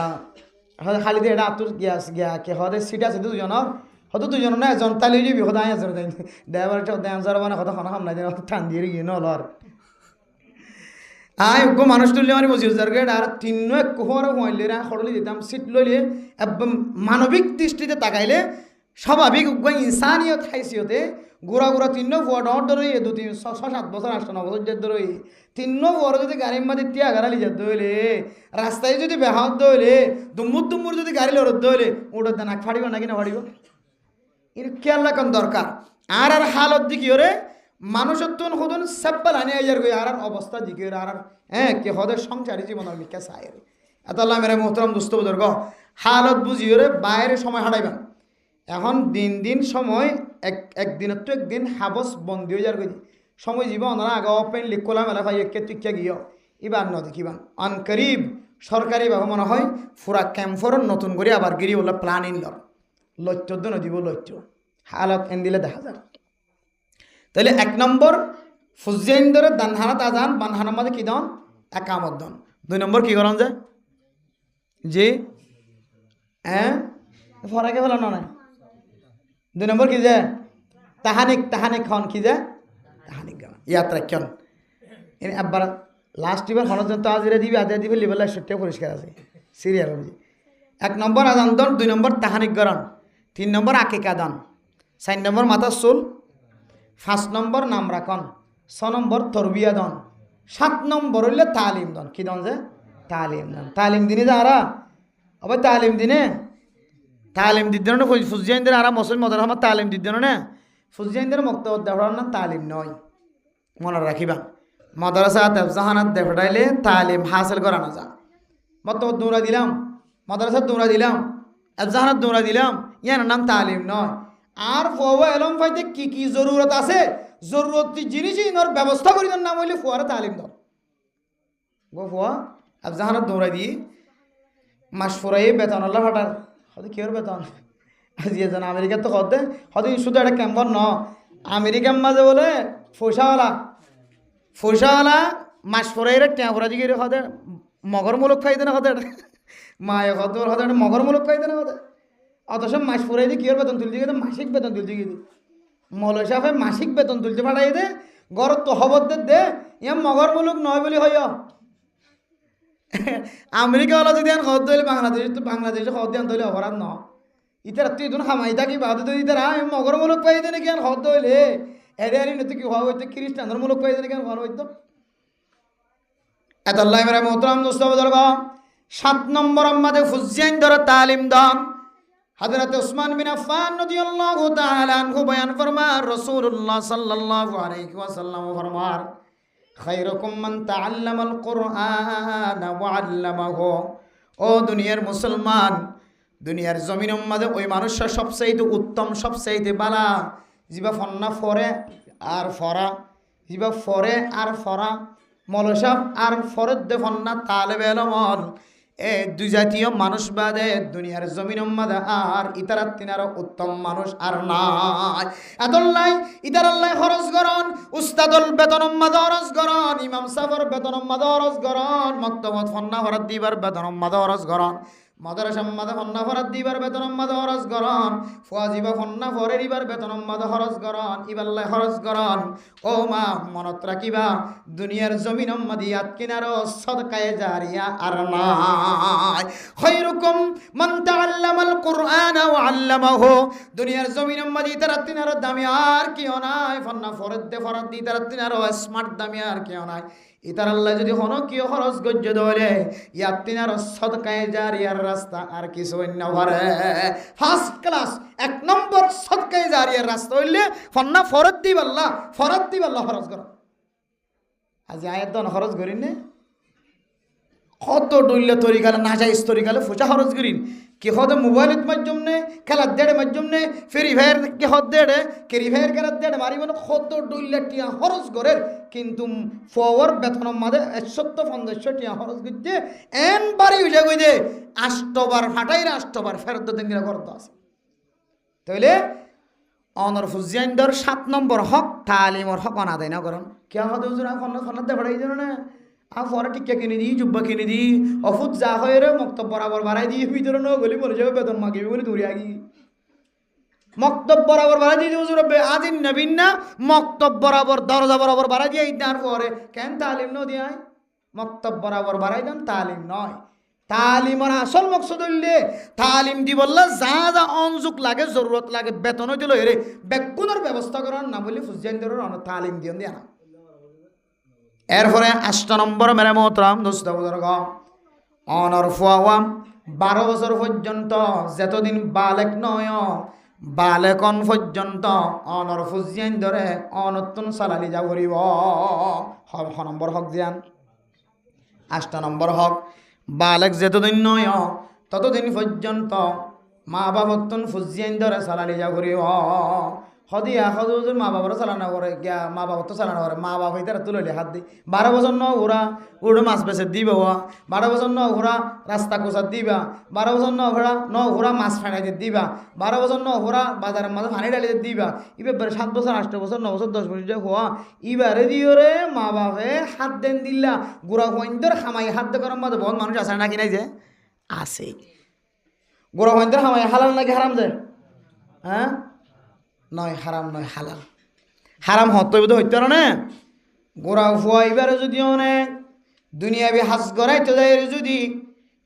খালি দিয়ে এটা আতুর গিয়া কে হদে সিট আছে দুজনের হয়তো দুজন না এজন তালি যাবি সদায় এজন ড্রাইভার ড্যান্সার মানে কথা খানা খাম নাই টান দিয়ে গিয়ে নল আর গো মানুষ তুললে মানে বসে আর তিন এক কোহর হইলে খড়লি দিতাম সিট লইলে একদম মানবিক দৃষ্টিতে তাকাইলে স্বাভাবিক ইনসানিয়ত হাইসিয়তে গোড়া তিন ফুয়া ডর ধরে 6-7 বছর 8-9 বছর যে ধরে তিন ফুয়ার যদি গাড়ির মাঝে তিয়া গাড়ালি যেত হইলে রাস্তায় যদি বেহাত দইলে দুম্মুর যদি গাড়ি লড়ত দইলে ওটার দান আগ ফাড়িব নাকি না ফাড়িব এর খেয়াল রাখান দরকার আর হালত দিকে ওরে মানুষের তো হদন সেপ্পাল আনি আইয়ার গই আর অবস্থা দিকে আর কে হদের সংসারী জীবনের মিকা চাই এত আল্লাহ মেরে মোহতরম দুস্থ বুজুর্গ হালত বুঝিয়ে রে বাইরে সময় হাঁটাইবেন এখন দিন সময় একদিনের তো একদিন হাবস বন্দি হয়ে যার গই সময় যাব ওনারা আগে অপেন লিখলাম এলা ভাই একে তুইকা গিয়ে এবার ন দেখিবান আনকরিব সরকারিভাবে মনে হয় ফুরা ক্যাম্পর নতুন করে আবার গিরি ওলা প্ল্যান ইনল লজ্জ নদীব লজ্জ হালত এন দিলে দেখা যায় তাহলে 1 নম্বর ফুজিয়াইন ধরে দানহানাত আজান বানহানার মাঝে কী দন একামত দন 2 নম্বর কী করেন যায় জি ফরাকে ফেলানো না 2 নম্বর কী যে তাহানিক খন কী যে তাহানিক গান ইয়াত্রা কেন এনে একবার লাস্ট এবার হনজন তো আজিরা দিবি আদিয়া দিবি লিবেলা সত্যি পরিষ্কার আছে সিরিয়াল বুঝি 1 নম্বর আজান দন 2 নম্বর তাহানিক গরণ 3 নম্বর আকিকা দান 4 নম্বর মাথার চুল 5 নম্বর নাম রাখন 6 নম্বর তরবিয়া দন 7 নম্বর হইলে তালিম দন কি দন যে তালিম দন তালিম দিনে যারা আবার তালিম দিনে তালিম দিতেন না ফুজিয়াইনদের আরা মুসলিম মদর আমার তালিম দিতেন না ফুজিয়াইনদের মক্তব্য দেওয়ার না তালিম নয় মনে রাখিবা মাদ্রাসা তেফজাহানাত দেফাইলে তালিম হাসিল করানো যা মক্তব্য দৌড়া দিলাম মাদ্রাসা দৌড়া দিলাম এফজাহানাত দৌড়া দিলাম ইয়ার নাম তালিম নয় আর ফোয়া এলম ফাইতে কি জরুরত আছে জরুরতি জিনিসই ইনর ব্যবস্থা করি নাম হইলে ফোয়ারে তালিম দাও গো ফোয়া এফজাহানাত দৌড়াই দিয়ে মাস ফুরাই বেতন আল্লাহ ফাটার হয়তো কিহর বেতন আজি এজন আমেরিকার তো হতে হয়তো শুধু একটা ক্যাম্পর ন আমেরিকার মাঝে বলে ফোসাওয়ালা মাস ফুরাইরে ট্যাঁ ফুরা দিকে হতে মগরমূলক খাইতে না হতে মায়ে হতে হতে মগরমূলক খাইতে না হতে অথচ মাস ফুরাই দিয়ে কিহর বেতন তুলতে গিয়ে মাসিক বেতন তুলতে গিয়ে মৌল সাহেব মাসিক বেতন তুলতে পাঠাই দে গড় তহবদ্দের দে ইয়া মগরমূলক নয় বলি হয় আমেরিকাওয়ালা যদি আন খদ দিলে বাংলাদেশে খদ দিয়ে আনতে অপরাধ ন ইতার তুই দুন খামাই থাকি বাদে তো ইতার মগরমূলক পাই দেনে কেন খদ হইলে এদের নতুন কি হওয়া হইতো খ্রিস্টানদের মূলক পাই দেনে কেন হওয়া হইতো এত আল্লাহ মেরা মোহতরম দোস্ত বুজুর্গ 7 নম্বর আমাদের ফুজিয়াইন ধরে তালিম দান হযরত উসমান বিন আফফান রাদিয়াল্লাহু তাআলা আনহু বয়ান ফরমার রাসূলুল্লাহ সাল্লাল্লাহু আলাইহি ওয়াসাল্লাম ফরমার খায়রুকুম মান তাআল্লামাল কুরআন ওয়া আল্লামাহু ও দুনিয়ার মুসলমান দুনিয়ার জমিনের মধ্যে ওই মানুষটা সবচেয়ে উত্তম সবচেয়ে বালা জিবা ফন্না ফরে আর ফরা জিবা ফরে আর ফরা মলসাব আর ফরদ দে ফন্না তালেবে ইলম এ দুই জাতীয় মানুষ বাদে দুনিয়ার জমিন মাদে আর ইতারাত তিনার উত্তম মানুষ আর নাই। আদল্লাই ইতার আল্লাহ খরচ করন, উস্তাদল বেতন মাদে খরচ করন, ইমাম সাহেবের বেতন মাদে খরচ করন, মক্তবত ফন্না খরচ দিবার বেতন মাদে খরচ করন, মাদ্রাসা মাদে ফন্না খরচ দিবার বেতন মাদে খরচ করন, ফুয়াজিবা ফন্না ফরে দিবার বেতন মাদে খরচ করন, ইবাল্লাহ খরচ করন। ও মা মনত রাখিবা দুনিয়ার জমিন মাদিয়াত কিনারো সদকায়ে জারিয়া আর নাই। খায়রুকুম মান তাআল্লামাল কুরআন ওয়া আল্লামাহু। দুনিয়ার জমিন মাদি তারা তিনারো দামি আর কিও নাই, ফন্না ফরদ দে ফরদ দি তারা তিনারো স্মার্ট দামি আর কিও নাই। ইতার আল্লাহ যদি হন কিও খরচ গজ্জ ধরে ইয়াত তিনারো সদকায়ে জারিয়ার রাস্তা আর কিছু অন্য ভরে। ফার্স্ট ক্লাস 1 নম্বর সদকায়ে জারিয়ার রাস্তা হইলে ফন্না ফরদ দিবাল্লাহ খরচ করো। আজ আয়াত দন খরচ করিন নে কত ডইলে তরিকালে নাজাইজ তরিকালে ফুচা খরচ করিন কি হদে মোবাইলের মাধ্যম নে খেলার দেড়ে মাধ্যম নে ফেরি ভাইয়ের কি হদ দেড়ে কেরি ভাইয়ের খেলার দেড়ে মারিব না কত ডইলে টিয়া খরচ করে কিন্তু ফওয়ার বেতন মাঝে 150 টিয়া খরচ করছে এন বাড়ি উঠে গই দে আষ্টবার ফাটাইরা আষ্টবার ফেরত দিন করত আছে। তাইলে অনর ফুজিয়ানদর 7 নম্বর হক তালিমর হক আদায় না করেন কে হদে হুজুর ফোন দে বাড়াই দেন না আ ফরে টিকা কিনে দিই জুব্বা কিনে দিই অফুত যা হয় রে মক্তব বরাবর বাড়াই দিই ভিতরে ন গলি মরে যাবে বেতন মাগিবি বলে দূরে আগি মক্তব বরাবর বাড়াই দিই হুজুর আজিন নবীন না মক্তব বরাবর দরজা বরাবর বাড়াই দিয়ে ইদার পরে কেন তালিম ন দিয়াই মক্তব বরাবর বাড়াই দেন তালিম নয়। তালিমর আসল মকসদ হইলে তালিম দি বললে যা যা অনজুক লাগে জরুরত লাগে বেতন দিল এরে বেগুনের ব্যবস্থা করার না বলে ফুজিয়ানদের তালিম দিন দিয়া না। এরপরে 8 নম্বর মেরে মোহতরম দোস্ত বুজুর্গ অনর ফুয়াওয়াম 12 বছর পর্যন্ত যতদিন বালেক নয় বালেকন পর্যন্ত অনর ফুজিয়ান ধরে অনতুন সালালি যা করিব। 6 নম্বর হক জিয়ান 8 নম্বর হক বালেক যতদিন নয় ততদিন পর্যন্ত মা বাবতুন ফুজিয়ান ধরে সালালি যা করিব। হদিয়া হজুর মা বাবার চালানা করে গিয়া মা বাবার তো চালানা করে মা বাবা তারা তুলে হাত দি 12 বছর ন ওরা উড়ো মাছ বেছে দিব 12 বছর ন ওরা রাস্তা কোচার দিবা 12 বছর ন ওরা মাছ ফেনাই দিবা 12 বছর ন ওরা বাজারের মাঝে পানি ডালি দিবা এবার 7 বছর 8 বছর 9 বছর 10 বছর হওয়া এবারে দিও রে মা বাপে হাত দেন দিলা গোড়া হইন্দর খামাই হাত দে করার মাঝে বহুত মানুষ আছে নাকি নাই যে আছে গোড়া হইন্দর খামাই হালাল নাকি হারাম যায় হ্যাঁ নয় হারাম নয় হালাল হারাম হত্যা হইতে না গোড়া ফুয়া এবারে যদি অনেক দুনিয়াবি হাজ গড়াইতে যায় যদি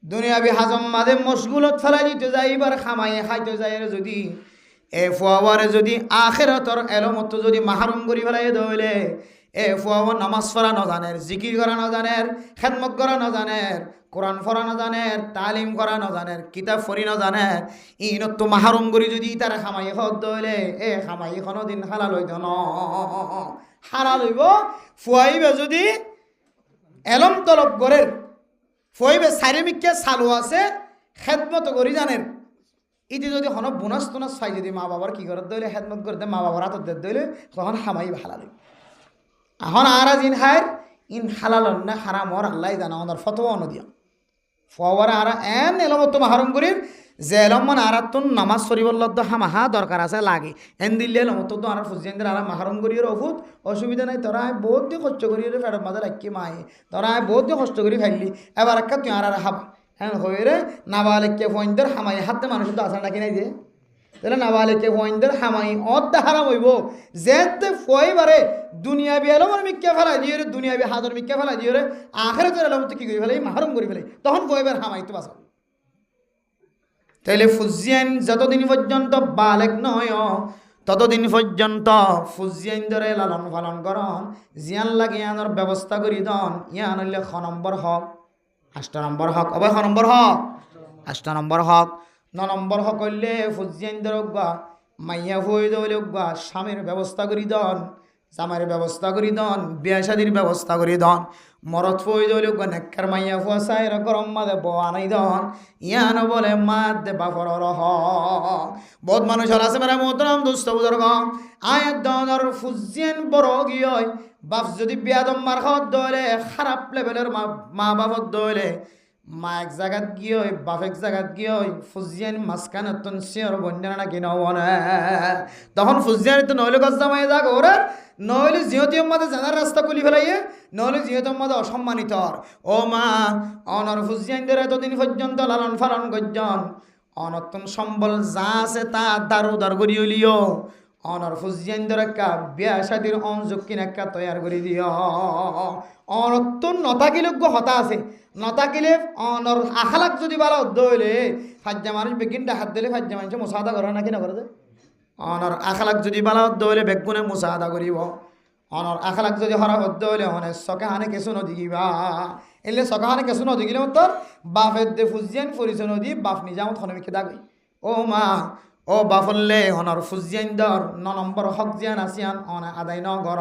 দুনিয়াবি হাজম মাঝে মশগুলত ফেলাই দিতে যায় এবার খামাইয়ে খাইতে যায় যদি এ ফুয়াবারে যদি আখেরাতর এলমত যদি মাহরুম করি ফেলাই দইলে এ ফুয়াবা নামাজ পড়া ন জানের জিকির করা ন জানের খেদমত করা ন জানের কোরআন পড়া ন জানের তালিম করা ন জানের কিতাব পড়ি ন জানের ইনত তো মাহরুম করি যদি তারা খামাই হত দইলে এ খামাই কোনোদিন হালাল হইত ন হালাল হইব ফুয়াইবে যদি এলম তলব করে ফুয়াইবে চারিমিককে চালু আছে খেদমত করি জানের ইতি যদি হন বোনাস টোনাস চাই যদি মা বাবার কি করে দইলে খেদমত করতে মা বাবার হাতত দইলে তখন খামাই হালাল হইব। এখন আর ইন হায়ের ইন হালাল না হারাম হর আল্লাহ জানা ওনার ফতোয়া নদিয়া ফুয়ারা আর এন এলমত মাহরুম করির যে এলম মানে আর তো নামাজ শরীফল্লদ হামাহা দরকার আছে লাগে এন দিল্লি এলমত তো আর ফুজিয়ানদের আর মাহরুম করিয়ে অভূত অসুবিধা নাই তোরা বহুত দিয়ে কষ্ট করিয়ে ফেরত মাঝে রাখি মায়ে তোরা বহুত দিয়ে কষ্ট করি খাইলি এবার একটা তুই আর হাবা হ্যাঁ হয়ে রে নাবালেককে ফইনদের হামাই হাতে মানুষের তো আসা নাকি নাই যে তাহলে নাবালেককে ফইনদের হামাই অর্ধ হারাম হইব যেতে ফইবারে দুনিয়াবি এলমর মিক্কা ফেলাই দিয়ে রে দুনিয়াবি হাজর মিক্কা ফেলাই দিয়ে রে আখেরাতের এলম তো কি করি ফেলাই মাহরুম করি ফেলাই তখন ফইবার হামাই তো বাঁচাও। তাইলে ফুজিয়ান যতদিন পর্যন্ত বালেক নয় ততদিন পর্যন্ত ফুজিয়ান ধরে লালন পালন করন জিয়ান লাগে ইয়ানোর ব্যবস্থা করি দন ইয়ান হইলে 6 নম্বর হক 8 নম্বর হক অবয় 6 নম্বর হক 8 নম্বর হক 9 নম্বর হক হইলে ফুজিয়ান ধরে গা মাইয়া হয়ে দইলে গা স্বামীর ব্যবস্থা করি দন জামাইয়ের ব্যবস্থা করি দন বিয়া শাদির ব্যবস্থা করি দন মরত ফই দইলে গা নেককার মাইয়া ফুয়াশাই র গরম মাদে বয়া নাই দন ইয়ান বলে মাদ দে বাফর রহ বহুত মানুষ আছে মেরা মোহতরম দোস্ত বুজুর্গ আয়াত দনর ফুজিয়ান বড় গিয় বাপ যদি বিয়াদম মার খাওয়াত দইলে খারাপ লেভেলের মা বাপত দইলে মা এক জায়গাত গিয়ে বাপ এক জায়গাত গিয়ে ফুজিয়ান মাঝখানে তুন শিওর বন্যানা নাকি নবনে তখন ফুজিয়ান তো নইলে গছ জামাই যাক ওরা নইলে জিহতি মাঝে জানার রাস্তা খুলি ফেলাইয়ে নইলে জিহত মাঝে অসম্মানিত ও মা অনর ফুজিয়ানদের এতদিন পর্যন্ত লালন পালন করজন অনতুন সম্বল যা আছে তা দারু দার করি হলিও অনর ফুজিয়ানদের একটা বিয়া শাদির অনযোগ্য একটা তৈয়ার করে দিও অনতুন নতাকিলজ্ঞ হতা আছে নতাকিলে অনর আখালাক যদি ভালো দইলে ফাজ্জা মানুষ বেগিনটা হাত দিলে ফাজ্জা মানুষ মুসাদা করে নাকি না করে অনর আখালাক যদি ভালো দইলে বেগুনে মুসাদা করিব অনর আখালাক যদি হরা হদ্দ হইলে অনেক সকাহানে কেঁচু নদী কিবা এলে সকাহানে কেঁচু নদী গেলে তোর বাপের দে ফুজিয়ান ফরিছে নদী বাপ নিজামত হনমিকে দাগই ও মা ও বাফল্লে অনর ফুজিয়ান দর ন নম্বর হক জিয়ান আসিয়ান অনে আদায় ন গর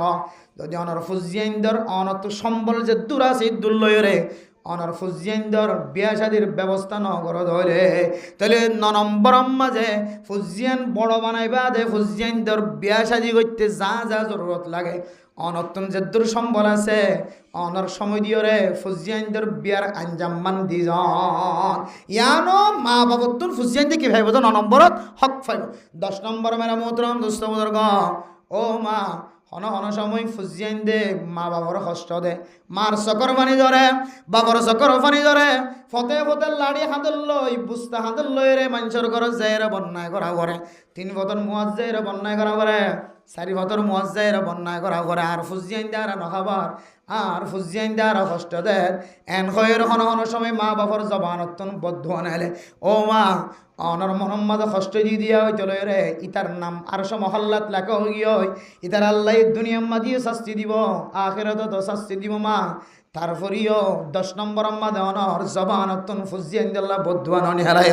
যদি অনর ফুজিয়ান দর অনত সম্বল যে দূর আছে দূর লয়রে অনর ফুজিয়ানদর বিয়া শাদির ব্যবস্থা ন করে ধরে তাহলে 9 নম্বর মাঝে ফুজিয়ান বড় বানাইবা দে ফুজিয়ানদর বিয়া শাদি করতে যা যা জরুরত লাগে অনতুন যে দূর সম্বল আছে অনর সময় দিয়রে ফুজিয়ানদর বিয়ার আঞ্জাম মান দিজন ইয়ানো মা বাবতুন ফুজিয়ানদে কি ভাইব 9 নম্বরত হক ফাইব 10 নম্বর মেরা মোহতরম দোস্ত বুজুর্গ ও মা হন হন সময় ফুজিয়ান দে মা বাবার কষ্ট দে মার চকর পানি ধরে বাবার চকর পানি ধরে ফতে ফতে লাড়ি হাঁদল লই বুস্তা হাঁদল লই রে মানুষের ঘর যাইরে বন্যায় করা করে 3 ফতর মুয়াজ যাইরে বন্যায় করা করে 4 ফতর মুয়াজ যাইরে বন্যায় করা করে আর ফুজিয়ান দে আর নখাবার আর ফুজিয়ান দে আর কষ্ট দে এন খয়ের হন হন সময় মা বাবার জবানতন বদ্ধ আনাইলে ও মা অনর মোহাম্মদ কষ্ট দি দিয়া হই চলে রে ইতার নাম আর মহল্লাত লেখা হই গিয়ে ইতার আল্লাহ দুনিয়া মাদিয়ে শাস্তি দিব আখিরাত তো শাস্তি দিব মা তারপরিও 10 নম্বর মাদে অনর জবানতন ফুজিয়ান দিল্লা বদ্ধুয়ান হারায়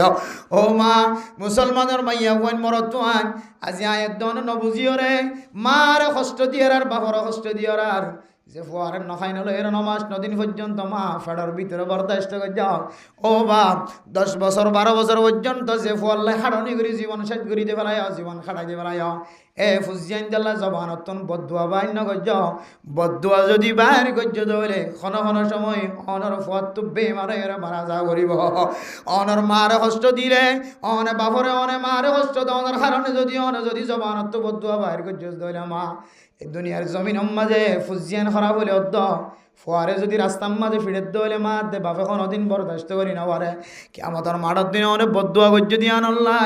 ও মা মুসলমানের মাইয়া ওয়ান মরতুয়ান আজি আয়াত দন নবুজিও রে মার কষ্ট দিয়ার আর বাবার কষ্ট দিয়ার আর যে ফুয়ারের নখাই নলো এর নমাস নদিন পর্যন্ত মা ফেডার ভিতরে বরদাস্ত করে যাও ও বাপ 10 বছর 12 বছর পর্যন্ত যে ফুয়াল্লাই হাড়নি করে জীবন শেষ করে দিয়ে ফেলাই জীবন খাড়াই দিয়ে ফেলাই এ ফুজিয়ান দিল্লা জবানতন বদুয়া বাইন গজ্জ বদুয়া যদি বাইর গজ্জ দইলে খন খন সময় অনর ফুয়াত তো বেমারে এরা মারা যা করিব অনর মারে কষ্ট দিলে অনে বাপরে অনে মারে কষ্ট দনের কারণে যদি জবানত বদুয়া বাইর গজ্জ দইলে মা এই দুনিয়ার জমিন মাঝে ফুজিয়ান খারাপ হলে অদ্দ ফুয়ারে যদি রাস্তার মাঝে ফিরে দইলে মা দে বাপে কোনোদিন বরদাস্ত করি না পারে কিয়ামতের মাঠের দিনে অনেক বদুয়া গজ্জ দিয়া আল্লাহ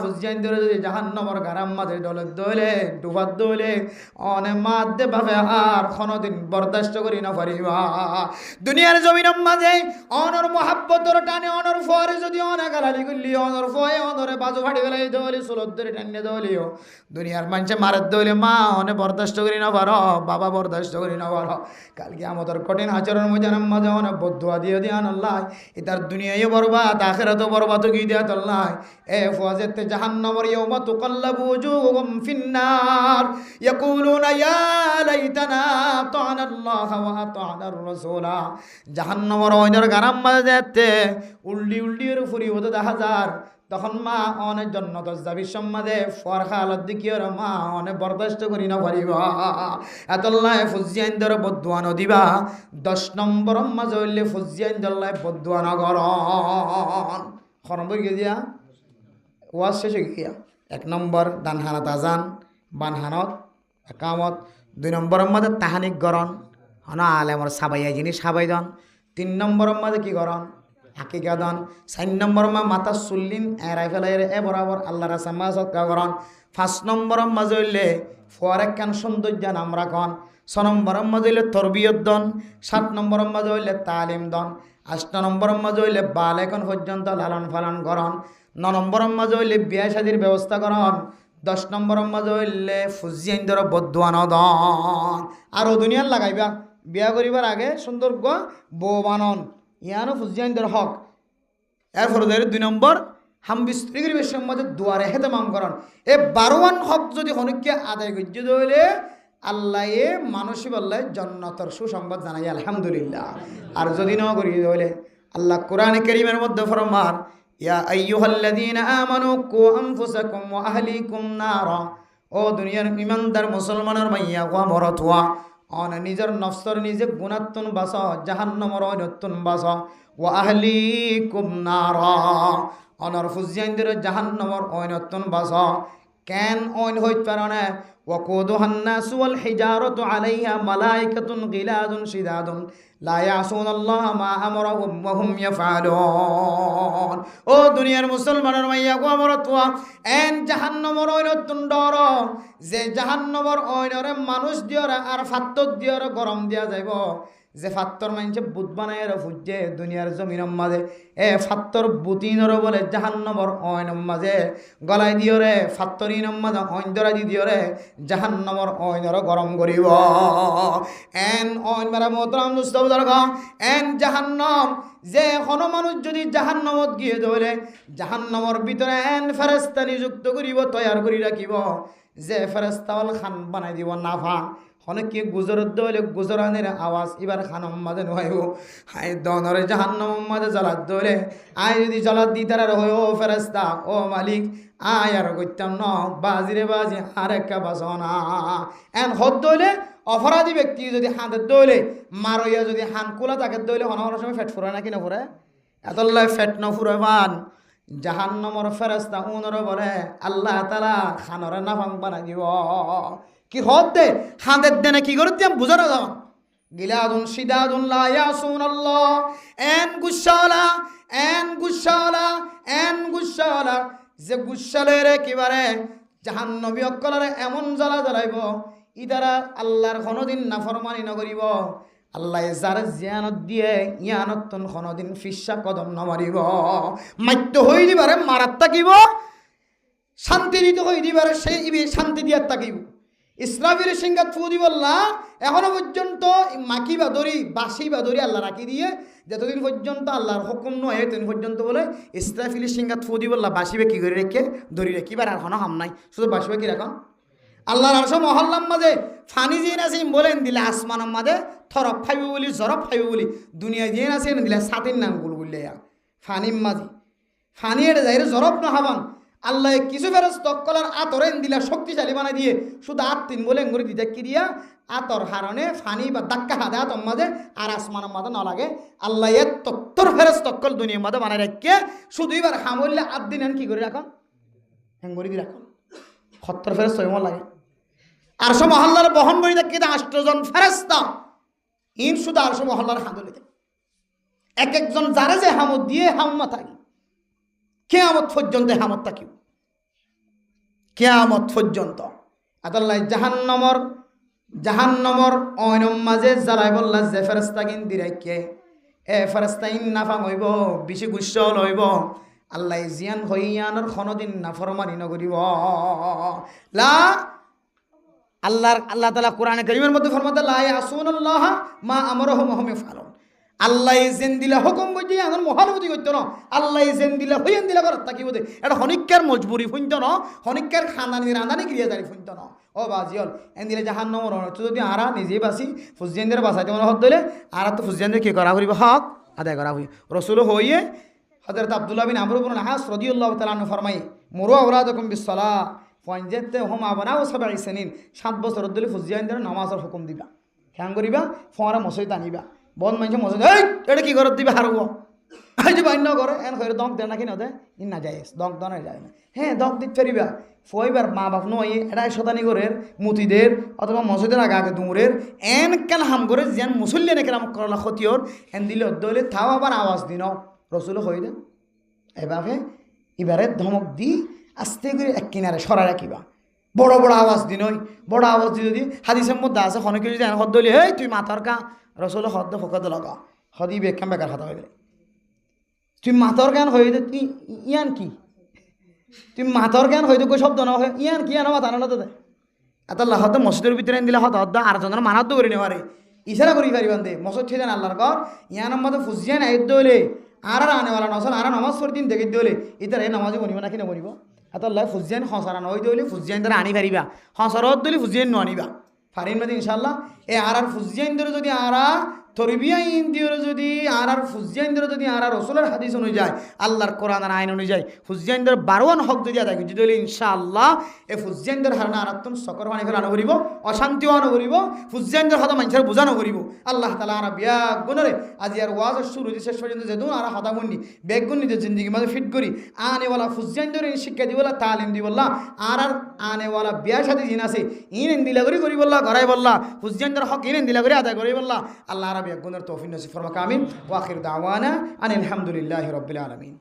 ফুজিয়ান ধরে যদি জাহান্নামের গারাম মাঝে ডলে দইলে ডুবাত দইলে অনে মা দে বাপে আর কোনোদিন বরদাস্ত করি না পারিবা দুনিয়ার জমিন মাঝে অনর মহাব্বতর টানে অনর ফুয়ারে যদি অনেক গালালি করলি অনর ফুয়ে অনরে বাজু ফাটি ফেলাই দইলে চুলত ধরে টানে দইলিও দুনিয়ার মানুষে মারার দইলে মা অনে বরদাস্ত করি না পারো বাবা বরদাস্ত করি না পারো কালকে আমাদের কঠিন আচরণ মজানার মাঝে অনেক বদুয়া দিয়ে দিয়ান আল্লাহ ইতার দুনিয়ায় বরবাদ আখিরাতও বরবাদ কি দিয়াত আল্লাহ এ ফুয়াজেতে জাহান্নামের ইয়াউমা তুকাল্লাবু ওজুহুম ফিন্নার ইয়াকুলুনা ইয়া লাইতানা আতা'না আল্লাহ ওয়া আতা'না আর-রাসূলা জাহান্নামের ওইনার গারাম মাঝে যেতে উল্টি উল্টির ফুরি হতে 10,000 তখন মা অনেক জন্নত যাবি সম্মাদে ফরখা আলাদ দিকিওর মা অনেক বরদাস্ত করি না পারিবা এতল্লাহ ফুজিয়ান ধরে বদুয়ান দিবা 10 নম্বর মাঝে হইলে ফুজিয়ান দল্লাহ বদুয়ান গরন খরম গিয়ে দিয়া ওয়াজ শেষে গিয়া 1 নম্বর দানহানাত আজান বানহানত একামত 2 নম্বর মাঝে তাহানিক গরন হনা আলেমর সাবাইয়া জিনিস সাবাই দন 3 নম্বর মাঝে কি গরন হাকিকা দন 4 নম্বর মাথা চুল্লিন এরাই ফেলাই এ বরাবর আল্লাহ রাসামা সৎকা করন 5 নম্বর মাঝে হইলে ফুয়ারে কান সৌন্দর্য নাম রাখন 6 নম্বর মাঝে হইলে তরবিয়ত দন 7 নম্বর মাঝে হইলে তালিম দন 8 নম্বর মাঝে হইলে বালেকন পর্যন্ত লালন পালন করন 9 নম্বর মাঝে হইলে বিয়া শাদির ব্যবস্থা করন 10 নম্বর মাঝে হইলে ফুজিয়ান ধর বদুয়ান দন আরও দুনিয়ার লাগাইবা বিয়া করিবার আগে সুন্দর বউ বানন ইয়ানো ফুজিয়ানদের হক এরপরে 2 নম্বর হাম বিস্ত্রীর বেশের মধ্যে দুয়ারে হেতে মাম করেন এ 12 হক যদি হনুকে আদায় করতে হইলে আল্লাহ এ মানসী বললে জান্নাতের সুসংবাদ জানাই আলহামদুলিল্লাহ আর যদি না করি হইলে আল্লাহ কোরআনে কারীমের মধ্যে ফরমান ইয়া আইয়ুহাল্লাযীনা আমানু কু আনফুসাকুম ওয়া আহলিকুম নারা ও দুনিয়ার ইমানদার মুসলমানের মাইয়া ওয়া মরতওয়া অন নিজের নফসর নিজে গুণাত্তন বাস জাহান্নমর অনত্তন বাস ও আহলিকুম নারা অনর ফুজিয়ানদের জাহান্নমর অনত্তন বাস কেন অন হইত পারে وقودها الناس والحجارة عليها ملائكة غلاظ شداد لا يعصون الله ما أمرهم وهم يفعلون ও দুনিয়ার মুসলমানের মাইয়া গো আমার তোয়া এন জাহান্নামের ওইনতুন ডর যে জাহান্নামের ওইনরে মানুষ দিয়রা আর ফাত্তর দিয়রা গরম দিয়া যাইব যে ফাত্তর মানছে বুত বানায় ফুজে দুনিয়ার জমিনের মাঝে এ ফাত্তর বুতিনর বলে জাহান্নমর অয়নম মাঝে গলায় দিয়রে ফাত্তরিনম মাঝে অইন ধরা দি দিয়রে জাহান্নমর অয়নর গরম করিব এন অইন মারা মোহতরাম দুস্তব দরগা এন জাহান্নম যে কোনো মানুষ যদি জাহান্নমত গিয়ে ধরে জাহান্নমর ভিতরে এন ফেরেশতা নিযুক্ত করিব তৈয়ার করি রাখিব যে ফেরেশতাওয়াল খান বানাই দিব নাফা অনেকে গুজরত দলে গুজরানের আওয়াজ এবার খানম মাঝে নয় হাই দনরে জাহান্নম মাঝে জ্বালাত দলে আয় যদি জ্বালাত দি তার হয় ও ফেরেশতা ও মালিক আয় আর করতাম ন বাজিরে বাজি আর একটা বাসনা এন হদ দলে অপরাধী ব্যক্তি যদি হাতের দলে মারইয়া যদি হান কোলা তাকে দলে অনেক সময় ফেট ফুরায় নাকি না ফুরে এতল্লাই ফেট ন ফুরে বান জাহান্নমর ফেরেশতা উনর বলে আল্লাহ তাআলা খানরে নাফাং বানাই দিব কি হদ দে হাতের দেনে কি করে দিয়াম বুঝানো যাও গিলাদুন শিদাদুন লা ইয়াসুনাল্লাহ এন গুশালা এন গুশালা এন গুশালা যে গুশালের একেবারে জাহান্নবী অকলরে এমন জ্বালা জ্বালাইব ইদারা আল্লাহর কোনোদিন নাফরমানি নকরিব আল্লাহ যার জিয়ানত দিয়ে ইয়ানতন কোনোদিন ফিসা কদম নমারিব মাত্য হই দিবারে মারাত তাকিব শান্তি দিতে হই দিবারে সেই ইবি শান্তি দিয়ার তাকিব ইসরাফিল সিংহাত ফু দিবল্লা এখনো পর্যন্ত মাকি বাদরি বাসি বাদরি আল্লাহ রাখি দিয়ে যতদিন পর্যন্ত আল্লাহর হুকুম নয় ততদিন পর্যন্ত বলে ইসরাফিল সিংহাত ফু দিবল্লা বাসিবে কি করে রেখে ধরি রেখিবার আর কোনো হাম নাই শুধু বাসিবে কি রাখন আল্লাহর আরশ মহল্লার মাঝে ফানি যে আছে বলেন দিলে আসমানের মাঝে থরফ খাইব বলি জরফ খাইব বলি দুনিয়া যে আছে দিলে সাতির নাম গুল গুললে ফানির মাঝে ফানি এটা যাই জরফ না হাবান আল্লাহ কিছু ফেরত তক্কলার আতরেন দিলা শক্তিশালী বানাই দিয়ে শুধু আত তিন বলে এঙ্গুরি দিতে কি দিয়া আতর হারণে ফানি বা দাক্কা হাদে আতর মাঝে আর আসমানের মাঝে না লাগে আল্লাহ এর তত্তর ফেরত তক্কল দুনিয়ার মাঝে বানাই রেখে শুধু এবার হামলে আট দিন কি করে রাখন এঙ্গুরি দিয়ে রাখন ৭০ ফেরত ছয় লাগে আরশ মহল্লার বহন করে দেখি ৮ জন ফেরেশতা ইন শুধু আরশ মহল্লার হাঁদলিতে এক একজন যারা যে হামত দিয়ে হাম্মা থাকি কেয়ামত পর্যন্ত হামত থাকিব কেয়ামত পর্যন্ত আল্লাহ জাহান্নমর অয়নম মাঝে জ্বালাই বললা যে ফেরেশতা কিন দিরাইকে এ ফেরেশতা ইন নাফাং হইব বেশি গুচ্ছল হইব আল্লাহ জিয়ান হইয়ানোর কোনোদিন নাফরমানি নকরিব লা আল্লাহ তাআলা কোরআনে কারীমের মধ্যে ফরমাতে লা ইয়াসুনাল্লাহ মা আমরহুম ওয়া হুম ইয়াফআলুন আল্লাহ জেন দিলা হুকুম কইতে আমার মহানবতি কইতো না আল্লাহ জেন দিলা হইয়ান দিলা কর তাকি বদে এটা হনিক্কার মজবুরি ফুইতো না হনিক্কার খানানি রাঁধানি ক্রিয়া জারি ফুইতো না ও বাজিল এন দিলে জাহান্নামের অর্থ যদি আরা নিজে বাসি ফুজিয়ানদের বাসাইতে মনে হদ দিলে আর তো ফুজিয়ানদের কি করা হইব হক আদায় করা হই রাসূল হইয়ে হযরত আব্দুল্লাহ বিন আমর ইবনে আস রাদিয়াল্লাহু তাআলা আনহু ফরমাই মুরু আওলাদাকুম বিসসালাহ ফাইনজাতে হুম আবনাউ ৭ সিনিন ৭ বছর ধরে ফুজিয়ানদের নামাজের হুকুম দিবা কেন করিবা ফোরা মসজিদ আনিবা বন মানছে মসজিদ এই এটা কি করত দিবা হারব এই যে বাইন করে এন হইরে দক দেন নাকি নদে ইন না যায় দক দনে যায় না হ্যাঁ দক দিতে পারিবা ফইবার মা বাপ নয় এটা শতানি করে মুতিদের অথবা মসজিদের আগে আগে দুমুরের এন কেন হাম করে যেন মুসল্লি নাকি নাম করলা ক্ষতিওর এন দিলে দলে থাও আবার আওয়াজ দিন রসুল হই দে এভাবে এবারে ধমক দি আস্তে করে এক কিনারে সরা রাখিবা বড় বড় আওয়াজ দিন বড় আওয়াজ দি যদি হাদিসের মধ্যে আছে খনকে যদি হদ দলি হেই তুই মাথার কা রসুল হদ্দ ফকদ লগা হদি বেকাম বেকার হাতা হইবে তুই মাথার জ্ঞান হয়ে দে তুই ইয়ান কি তুই মাথার জ্ঞান হয়তো কই শব্দ না হয় ইয়ান কি আনা মাথা আনা দে এত হদ মসজিদের ভিতরে দিলে হদ হদ্দ আর জনের মানাত করে নেওয়ারে ইশারা করি পারিবান দে মসজিদ ছেড়ে আল্লাহর কর ইয়ান মধ্যে ফুজিয়ান আইদ দলে আর আনেওয়ালা নসল আর নামাজ পড়ি দিন দেখে দলে ইতার এই নামাজে বনিব নাকি নবনিব এত ফুজিয়ান হসারা নয় দলে ফুজিয়ান দ্বারা আনি পারিবা হসরত দলে ফুজিয়ান ন আনিবা ফারিন মাঝে ইনশাল্লাহ এ আর ফুজিয়ান ধরে যদি আরা তরবিয়া ইন্দিওর যদি আর ফুজিয়া ইন্দির যদি আর রসুলের হাদিস অনুযায়ী আল্লাহর কোরআন আর আইন অনুযায়ী ফুজিয়া ইন্দির 12 হক যদি আদায় যদি হলে ইনশাআল্লাহ এই ফুজিয়া ইন্দির হারনা আরাত্তন সকর পানি ফেলানো করিব অশান্তিও আনো করিব ফুজিয়া ইন্দির হতা মানুষের বোঝানো করিব আল্লাহ তালা আর বিয়া গুণরে আজি আর ওয়াজ শুরু হয়েছে শেষ পর্যন্ত যেহেতু আর হতা গুণনি বেগ গুণ নিজের জিন্দিগি মাঝে ফিট করি আনেওয়ালা ফুজিয়া ইন্দির শিক্ষা দিবলা তালিম দিবল্লা আর আনেওয়ালা বিয়া সাথে জিন আছে ইন দিলা করি করি বললা ঘরাই বললা ফুজিয়া ইন্দির হক ইন দিলা করে আদায় করি বললা আল্লাহ রাব্বি গুণের তৌফিক নসিব ফরমাক আমিন ওয়া আখির দাওয়ানা আনিল হামদুলিল্লাহি রাব্বিল আলামিন।